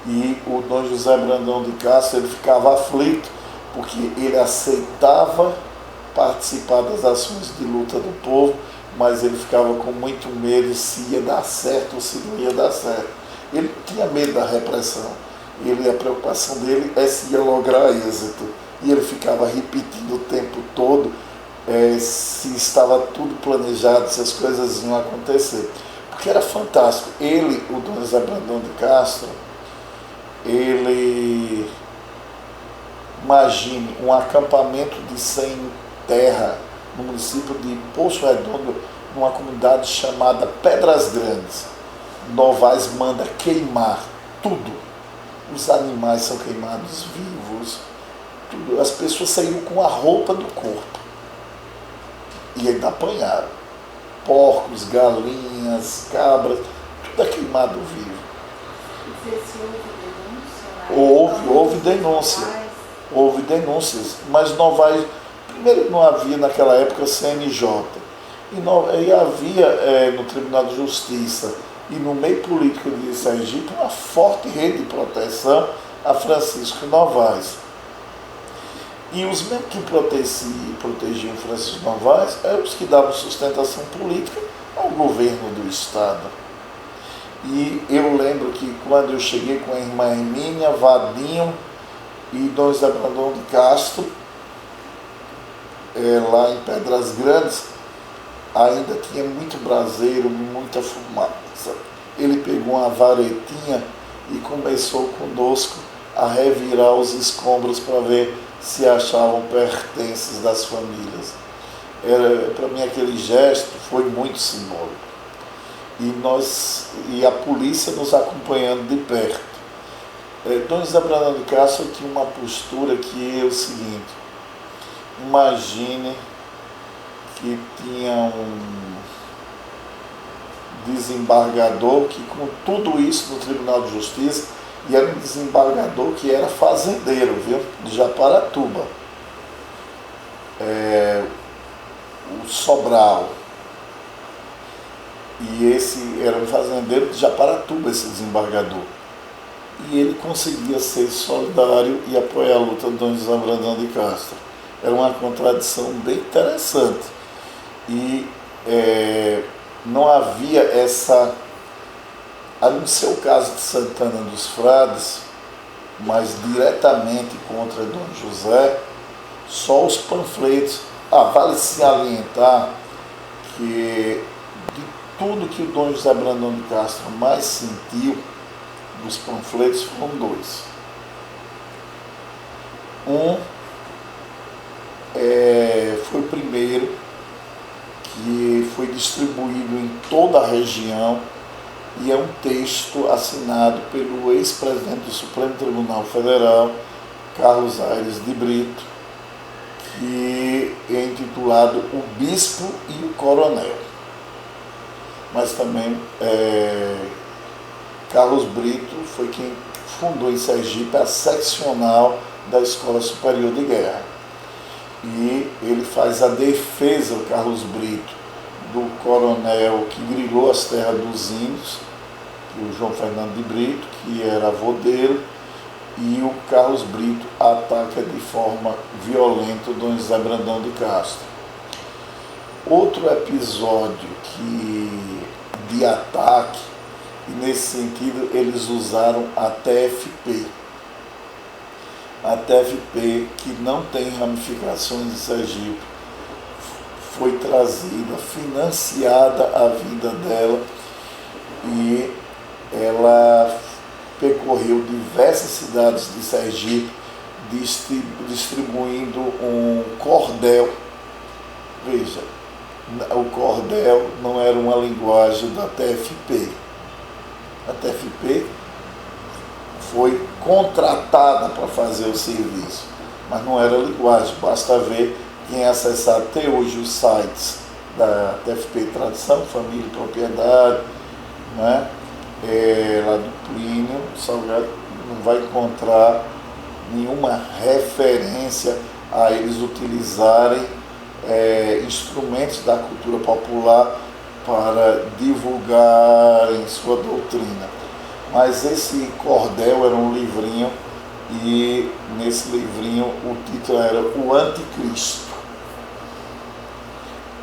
E o Dom José Brandão de Castro, ele ficava aflito, porque ele aceitava participar das ações de luta do povo, mas ele ficava com muito medo se ia dar certo ou se não ia dar certo. Ele tinha medo da repressão. A preocupação dele é se ia lograr êxito. E ele ficava repetindo o tempo todo se estava tudo planejado, se as coisas iam acontecer. Porque era fantástico. Ele, o Dom José Brandão de Castro, ele, imagine um acampamento de sem terra no município de Poço Redondo, numa comunidade chamada Pedras Grandes. Novaes manda queimar tudo. Os animais são queimados vivos, tudo. As pessoas saíram com a roupa do corpo e ainda apanharam. Porcos, galinhas, cabras, tudo é queimado vivo. Houve denúncias, mas Novaes, primeiro não havia naquela época CNJ, e havia no Tribunal de Justiça e no meio político de Sergipe uma forte rede de proteção a Francisco Novaes. E os mesmos que protegiam Francisco Novaes eram os que davam sustentação política ao governo do Estado. E eu lembro que quando eu cheguei com a irmã Hermínia, Vadinho e Dom José Brandão de Castro, lá em Pedras Grandes, ainda tinha muito braseiro, muita fumaça. Ele pegou uma varetinha e começou conosco a revirar os escombros para ver se achavam pertences das famílias. Para mim aquele gesto foi muito simbólico. E a polícia nos acompanhando de perto. Dom José Brandão de Castro tinha uma postura que é o seguinte: imagine que tinha um desembargador que, com tudo isso no Tribunal de Justiça, e era um desembargador que era fazendeiro, viu? De Japaratuba. Sobral. E esse era um fazendeiro de Japaratuba, esse desembargador. E ele conseguia ser solidário e apoiar a luta de Dom José Brandão de Castro. Era uma contradição bem interessante. E não havia essa, a não ser o caso de Santana dos Frades, mas diretamente contra Dom José, só os panfletos. Vale salientar que de tudo que o Dom José Brandão de Castro mais sentiu dos panfletos foram dois. Foi o primeiro, que foi distribuído em toda a região, e é um texto assinado pelo ex-presidente do Supremo Tribunal Federal, Carlos Aires de Brito, que é intitulado O Bispo e o Coronel. Mas também Carlos Brito foi quem fundou em Sergipe a seccional da Escola Superior de Guerra. E ele faz a defesa, o Carlos Brito, do coronel que grilou as terras dos índios, o João Fernando de Brito, que era avô dele, e o Carlos Brito ataca de forma violenta o Dom José Brandão de Castro. Outro episódio de ataque, e nesse sentido eles usaram a TFP. A TFP, que não tem ramificações em Sergipe, foi trazida, financiada a vida dela, e ela percorreu diversas cidades de Sergipe, distribuindo um cordel. Veja, o cordel não era uma linguagem da TFP. A TFP foi contratada para fazer o serviço, mas não era linguagem. Basta ver quem acessar até hoje os sites da TFP Tradição, Família e Propriedade, né? Lá do Plínio Salgado, não vai encontrar nenhuma referência a eles utilizarem instrumentos da cultura popular para divulgarem sua doutrina. Mas esse cordel era um livrinho, e nesse livrinho o título era O Anticristo.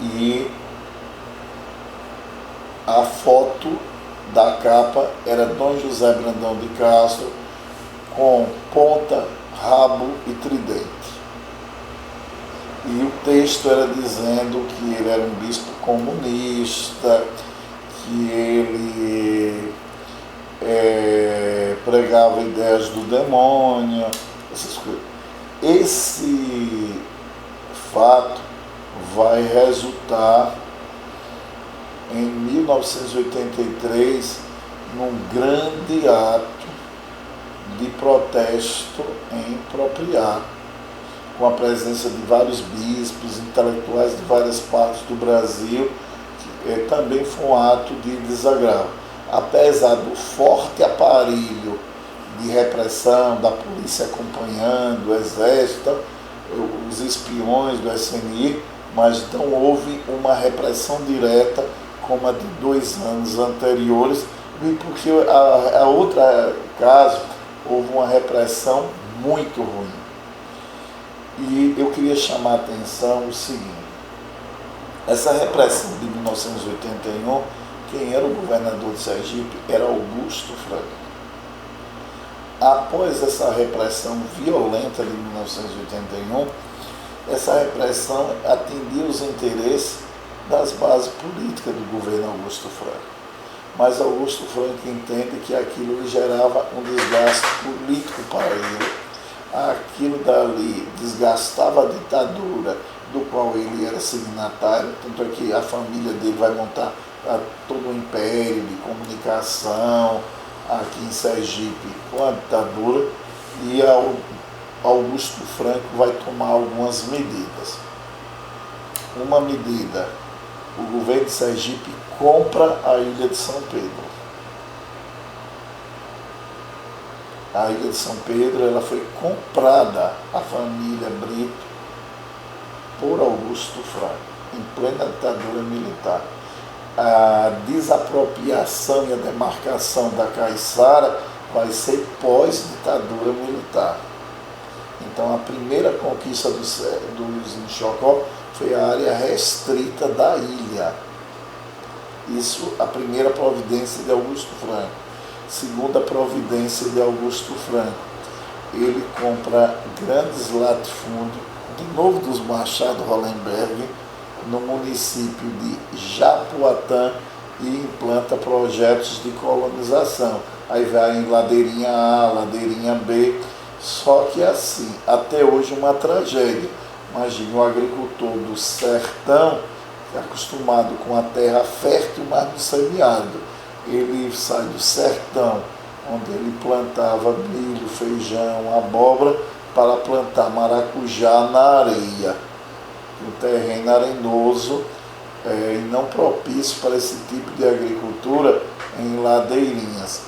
E a foto da capa era Dom José Brandão de Castro com ponta, rabo e tridente. E o texto era dizendo que ele era um bispo comunista, que ele pregava ideias do demônio, essas coisas. Esse fato vai resultar em 1983 num grande ato de protesto em Propriá, com a presença de vários bispos, intelectuais de várias partes do Brasil, que também foi um ato de desagravo. Apesar do forte aparelho de repressão, da polícia acompanhando, do exército, os espiões do SNI, mas não houve uma repressão direta como a de 2 anos anteriores, porque a outra caso houve uma repressão muito ruim. E eu queria chamar a atenção o seguinte: essa repressão de 1981, quem era o governador de Sergipe era Augusto Franco. Após essa repressão violenta de 1981, essa repressão atendia os interesses das bases políticas do governo Augusto Franco. Mas Augusto Franco entende que aquilo lhe gerava um desgaste político para ele. Aquilo dali desgastava a ditadura do qual ele era signatário, tanto é que a família dele vai montar todo o império de comunicação aqui em Sergipe com a ditadura, e Augusto Franco vai tomar algumas medidas. Uma medida: o governo de Sergipe compra a ilha de São Pedro. A ilha de São Pedro, ela foi comprada à família Brito por Augusto Franco. em plena ditadura militar. A desapropriação e a demarcação da Caiçara vai ser pós-ditadura militar. Então a primeira conquista dos índios Chocó foi a área restrita da ilha. Isso, a primeira providência de Augusto Franco. Segunda providência de Augusto Franco, ele compra grandes latifúndios, de novo dos Machado Hollenberg, no município de Japoatã, e implanta projetos de colonização. Aí vai em Ladeirinha A, Ladeirinha B, só que assim, até hoje uma tragédia. Imagine o agricultor do sertão, acostumado com a terra fértil, mas no semiárido. Ele sai do sertão, onde ele plantava milho, feijão, abóbora, para plantar maracujá na areia. Um terreno arenoso e não propício para esse tipo de agricultura em ladeirinhas.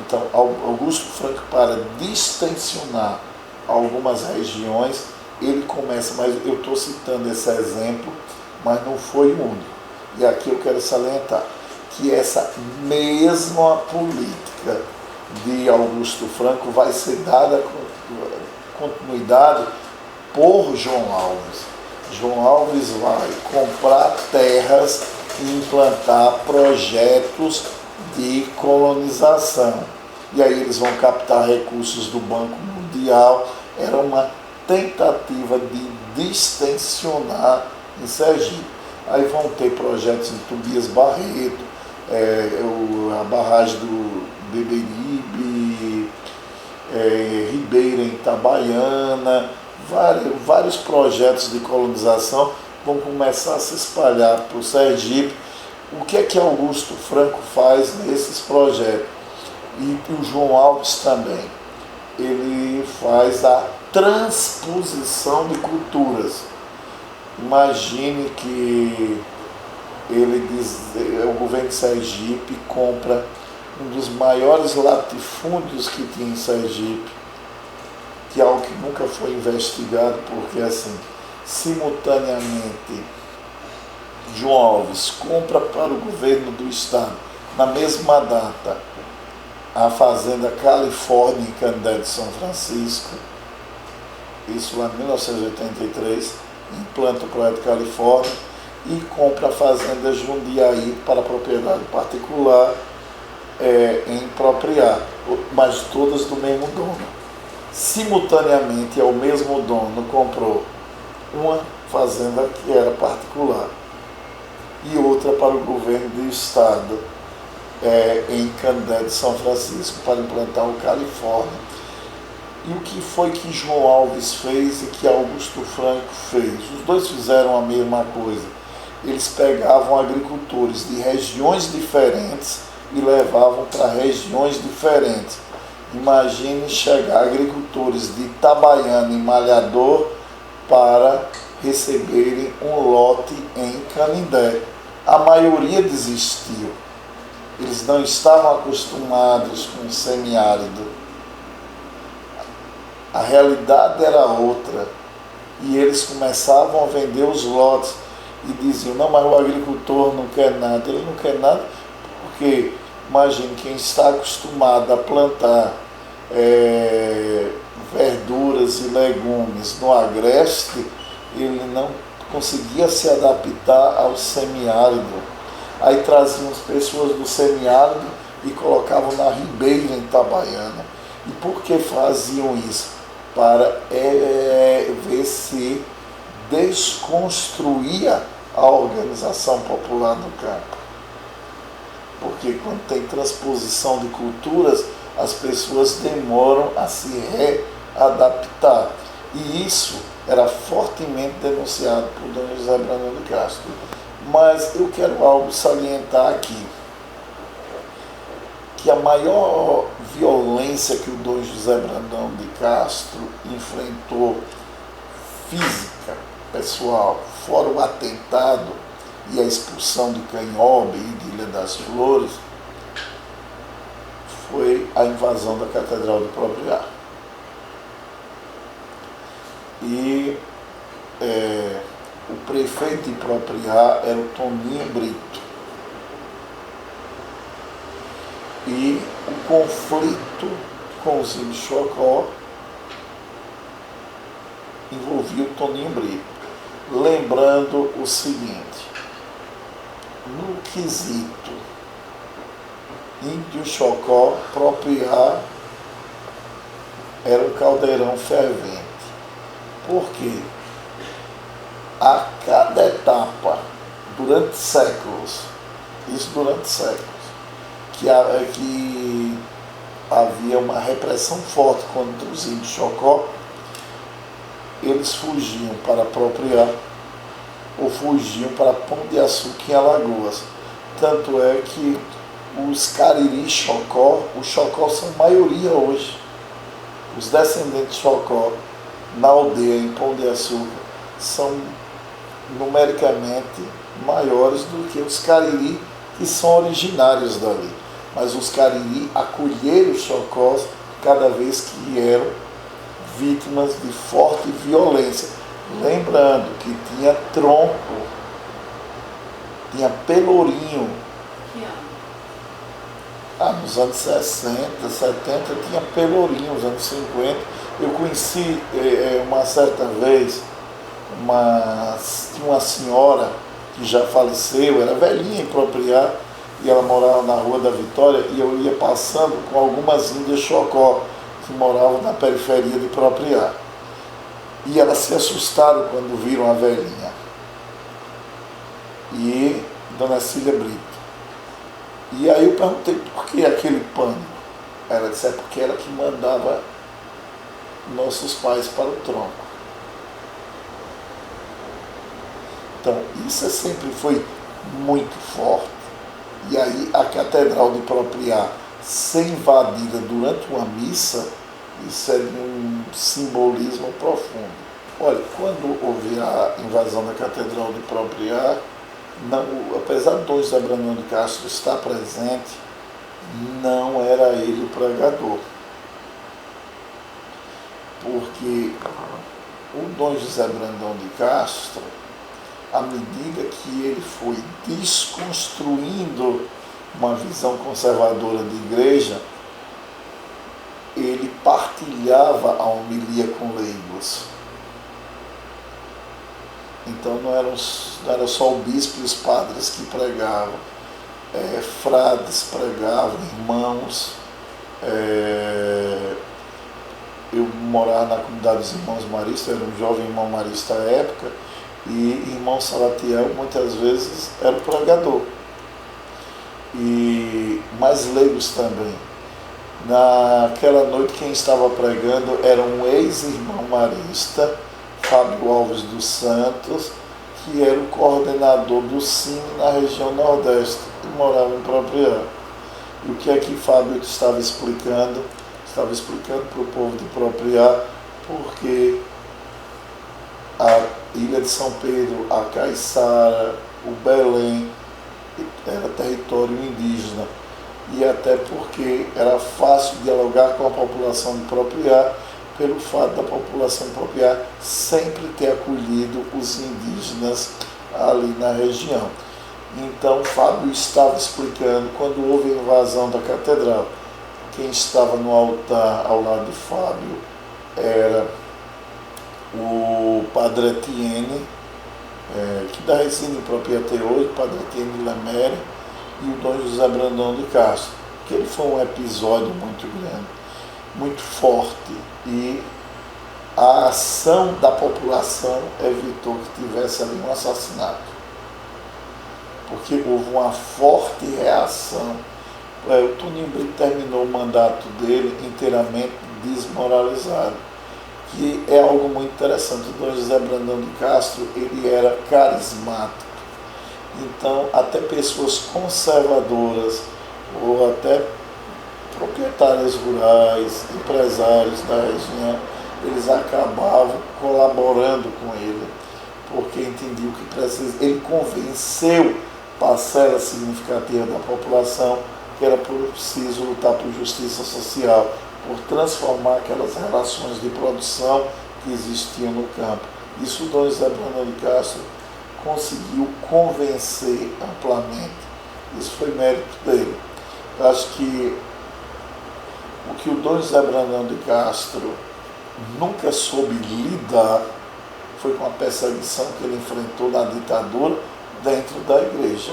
Então, Augusto Franco, para distensionar algumas regiões, ele começa, mas eu estou citando esse exemplo, mas não foi o único. E aqui eu quero salientar que essa mesma política de Augusto Franco vai ser dada continuidade por João Alves. João Alves vai comprar terras e implantar projetos de colonização. E aí eles vão captar recursos do Banco Mundial. Era uma tentativa de distensionar em Sergipe. Aí vão ter projetos em Tobias Barreto, a barragem do Beberibe, Ribeira em Itabaiana, vários projetos de colonização vão começar a se espalhar para o Sergipe. O que é que Augusto Franco faz nesses projetos? E o João Alves também. Ele faz a transposição de culturas. Imagine que o governo de Sergipe compra um dos maiores latifúndios que tinha em Sergipe, que é algo que nunca foi investigado, porque assim, simultaneamente, João Alves compra para o governo do estado, na mesma data, a fazenda Califórnia em Canindé de São Francisco, isso lá em 1983, implanta o projeto Califórnia e compra a fazenda Jundiaí para propriedade particular em propriar, mas todas do mesmo dono. Simultaneamente, o mesmo dono comprou uma fazenda que era particular e outra para o governo do estado, em Canindé de São Francisco, para implantar o Califórnia. E o que foi que João Alves fez e que Augusto Franco fez? Os dois fizeram a mesma coisa. Eles pegavam agricultores de regiões diferentes e levavam para regiões diferentes. Imagine chegar agricultores de Itabaiana e Malhador para receberem um lote em Canindé. A maioria desistiu. Eles não estavam acostumados com o semiárido. A realidade era outra. E eles começavam a vender os lotes e diziam, não, mas o agricultor não quer nada. Ele não quer nada porque, imagine, quem está acostumado a plantar verduras e legumes no agreste, ele não conseguia se adaptar ao semiárido. Aí traziam as pessoas do semiárido e colocavam na ribeira em Itabaiana. E por que faziam isso? Para ver se desconstruía a organização popular no campo. Porque quando tem transposição de culturas, as pessoas demoram a se readaptar. E isso era fortemente denunciado por Dom José Brandão de Castro. Mas eu quero algo salientar aqui, que a maior violência que o Dom José Brandão de Castro enfrentou, física, pessoal, fora o atentado e a expulsão de Canhobe e de Ilha das Flores, foi a invasão da Catedral do Propriar. E o prefeito de Propriá era o Toninho Brito. E o conflito com os índios Chocó envolvia o Toninho Brito. Lembrando o seguinte, no quesito índio Chocó, Propriá era um caldeirão fervente. Por quê? A cada etapa, durante séculos, que havia uma repressão forte contra os índios Chocó, eles fugiam para Propriá ou fugiam para Pão de Açúcar em Alagoas. Tanto é que os Cariri Chocó, os Chocó são maioria hoje. Os descendentes de Chocó na aldeia em Pão de Açúcar são numericamente maiores do que os Cariri que são originários dali. Mas os Cariri acolheram os Chocós cada vez que eram vítimas de forte violência. Lembrando que tinha tronco, tinha pelourinho. Nos anos 60, 70 tinha pelourinho, nos anos 50. Eu conheci uma certa vez tinha uma senhora que já faleceu, era velhinha em Propriá, e ela morava na Rua da Vitória, e eu ia passando com algumas índias Chocó que moravam na periferia de Propriá. E elas se assustaram quando viram a velhinha. E Dona Cília Brito. E aí eu perguntei por que aquele pânico. Ela disse, é porque era que mandava nossos pais para o tronco. Então, isso sempre foi muito forte. E aí a Catedral de Propriá ser invadida durante uma missa, isso é de um simbolismo profundo. Olha, quando houve a invasão da Catedral de Propriá, apesar de Dom José Brandão de Castro estar presente, não era ele o pregador. Porque o Dom José Brandão de Castro, à medida que ele foi desconstruindo uma visão conservadora de igreja, ele partilhava a homilia com leigos. Então não era só o bispo e os padres que pregavam, frades pregavam, irmãos. Eu morava na comunidade dos irmãos maristas, era um jovem irmão marista à época, e irmão Salatiel muitas vezes era o pregador. E mais leigos também. Naquela noite quem estava pregando era um ex-irmão marista, Fábio Alves dos Santos, que era o coordenador do Cine na região Nordeste, e morava em Propriá. E o que é que Fábio estava explicando? Estava explicando para o povo de Propriá porque a Ilha de São Pedro, a Caiçara, o Belém, era território indígena. E até porque era fácil dialogar com a população de Propriá, pelo fato da população de Propriá sempre ter acolhido os indígenas ali na região. Então, Fábio estava explicando, quando houve a invasão da catedral, quem estava no altar ao lado de Fábio era o Padre Etienne, que dá resina em Propriá até hoje, o Padre Etienne Lemere, e o Dom José Brandão de Castro, que ele foi um episódio muito grande, muito forte, e a ação da população evitou que tivesse ali um assassinato, porque houve uma forte reação. O Toninho Brito terminou o mandato dele inteiramente desmoralizado, que é algo muito interessante. O Dom José Brandão de Castro, ele era carismático. Então, até pessoas conservadoras, ou até proprietários rurais, empresários da região, eles acabavam colaborando com ele, porque entendiam que precisa. Ele convenceu parcela significativa da população que era preciso lutar por justiça social, por transformar aquelas relações de produção que existiam no campo. Isso o Dom José Brandão de Castro conseguiu convencer amplamente. Isso foi mérito dele. Eu acho que o que o Dom José Brandão de Castro nunca soube lidar foi com a perseguição que ele enfrentou na ditadura dentro da igreja.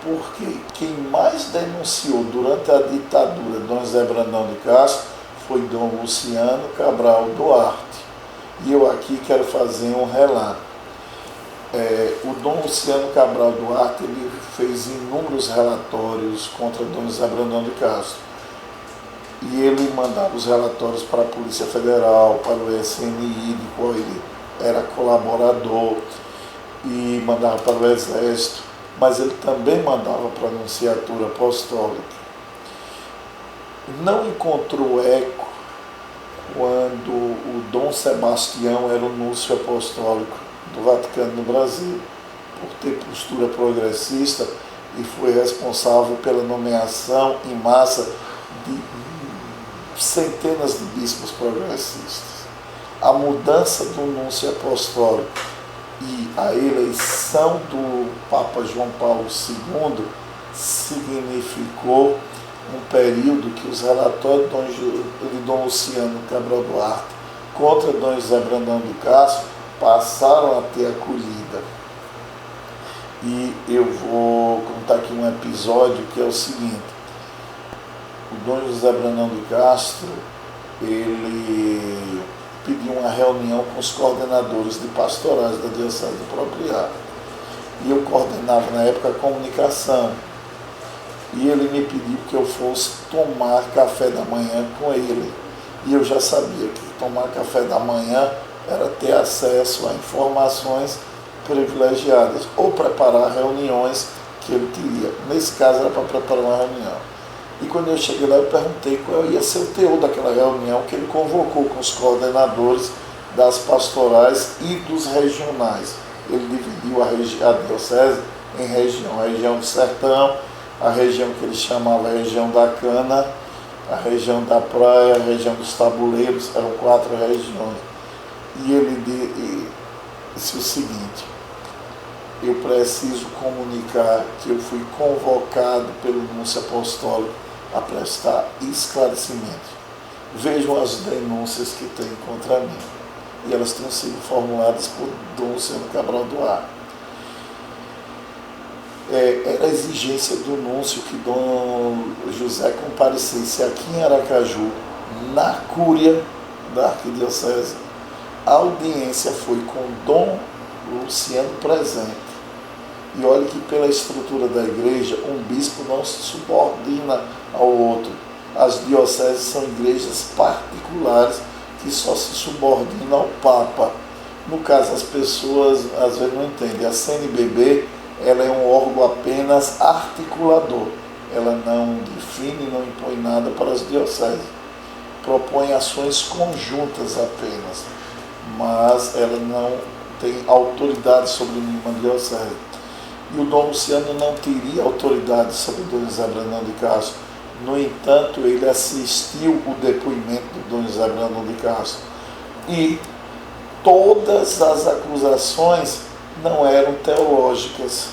Porque quem mais denunciou durante a ditadura Dom José Brandão de Castro foi Dom Luciano Cabral Duarte. E eu aqui quero fazer um relato. O Dom Luciano Cabral Duarte ele fez inúmeros relatórios contra Dom José Brandão de Castro. E ele mandava os relatórios para a Polícia Federal, para o SNI, do qual ele era colaborador, e mandava para o Exército, mas ele também mandava para a Nunciatura Apostólica. Não encontrou eco quando o Dom Sebastião era o núncio apostólico do Vaticano no Brasil, por ter postura progressista e foi responsável pela nomeação em massa de centenas de bispos progressistas. A mudança do núncio apostólico e a eleição do Papa João Paulo II significou um período que os relatórios de Dom Luciano Cabral Duarte contra Dom José Brandão de Castro passaram a ter acolhida. E eu vou contar aqui um episódio que é o seguinte. O Dom José Brandão de Castro, ele pediu uma reunião com os coordenadores de pastorais da Diocese do Propriedade. E eu coordenava na época a comunicação. E ele me pediu que eu fosse tomar café da manhã com ele. E eu já sabia que tomar café da manhã era ter acesso a informações privilegiadas ou preparar reuniões que ele queria. Nesse caso era para preparar uma reunião. E quando eu cheguei lá eu perguntei qual ia ser o teor daquela reunião que ele convocou com os coordenadores das pastorais e dos regionais. Ele dividiu a diocese em região, a região do Sertão, a região que ele chamava a região da Cana, a região da Praia, a região dos Tabuleiros, eram 4 regiões. E ele disse o seguinte: eu preciso comunicar que eu fui convocado pelo núncio apostólico a prestar esclarecimento. Vejam as denúncias que tem contra mim. E elas têm sido formuladas por Dom Luciano Cabral Duarte. Era a exigência do núncio que Dom José comparecesse aqui em Aracaju, na cúria da arquidiocese. A audiência foi com Dom Luciano presente. E olha que pela estrutura da igreja, um bispo não se subordina ao outro. As dioceses são igrejas particulares que só se subordinam ao Papa. No caso, as pessoas às vezes não entendem. A CNBB ela é um órgão apenas articulador. Ela não define, não impõe nada para as dioceses. Propõe ações conjuntas apenas, mas ela não tem autoridade sobre nenhuma diocese. E o Dom Luciano não teria autoridade sobre o Dom José Brandão de Castro. No entanto, ele assistiu o depoimento do Dom José Brandão de Castro. E todas as acusações não eram teológicas,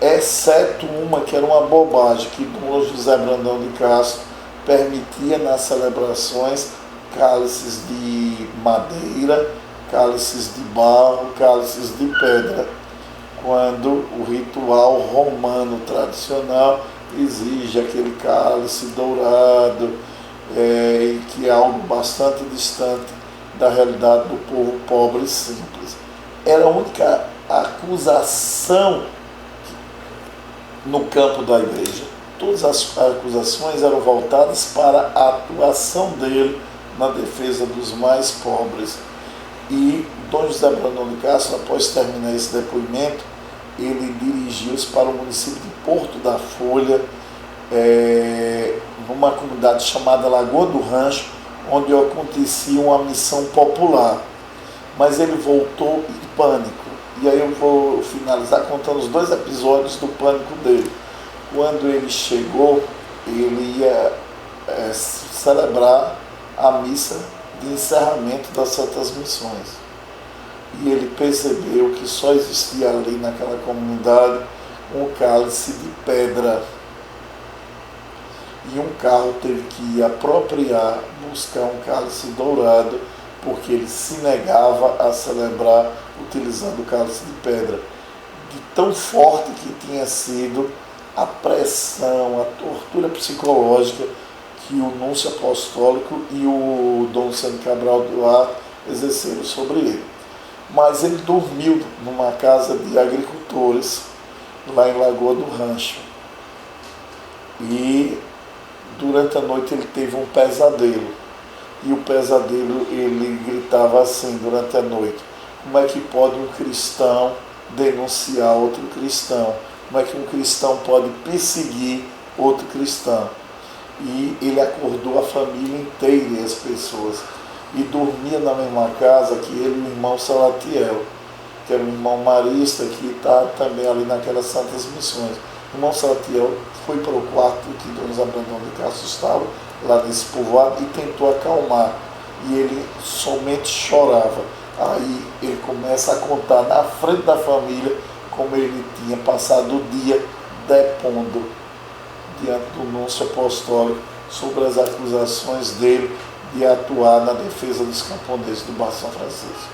exceto uma que era uma bobagem, que Dom José Brandão de Castro permitia nas celebrações cálices de madeira, cálices de barro, cálices de pedra, quando o ritual romano tradicional exige aquele cálice dourado, e que é algo bastante distante da realidade do povo pobre e simples. Era a única acusação no campo da igreja. Todas as acusações eram voltadas para a atuação dele na defesa dos mais pobres. E Dom José Brandão de Castro, após terminar esse depoimento, ele dirigiu-se para o município de Porto da Folha, numa comunidade chamada Lagoa do Rancho, onde acontecia uma missão popular. Mas ele voltou em pânico. E aí eu vou finalizar contando os 2 episódios do pânico dele. Quando ele chegou, ele ia celebrar a missa de encerramento das Santas Missões. e ele percebeu que só existia ali naquela comunidade um cálice de pedra. E um carro teve que ir apropriar, buscar um cálice dourado, porque ele se negava a celebrar utilizando o cálice de pedra. De tão forte que tinha sido a pressão, a tortura psicológica que o núncio apostólico e o Dom Luciano Cabral Duarte exerceram sobre ele. Mas ele dormiu numa casa de agricultores, lá em Lagoa do Rancho. E durante a noite ele teve um pesadelo. E o pesadelo, ele gritava assim durante a noite: como é que pode um cristão denunciar outro cristão? Como é que um cristão pode perseguir outro cristão? E ele acordou a família inteira e as pessoas. E dormia na mesma casa que ele e o irmão Salatiel, que era um irmão marista que está também ali naquelas Santas Missões. O irmão Salatiel foi para o quarto que Dom José Brandão de Castro estava, lá nesse povoado, e tentou acalmar. E ele somente chorava. Aí ele começa a contar na frente da família como ele tinha passado o dia depondo diante do núncio apostólico sobre as acusações dele de atuar na defesa dos camponeses do Bar São Francisco.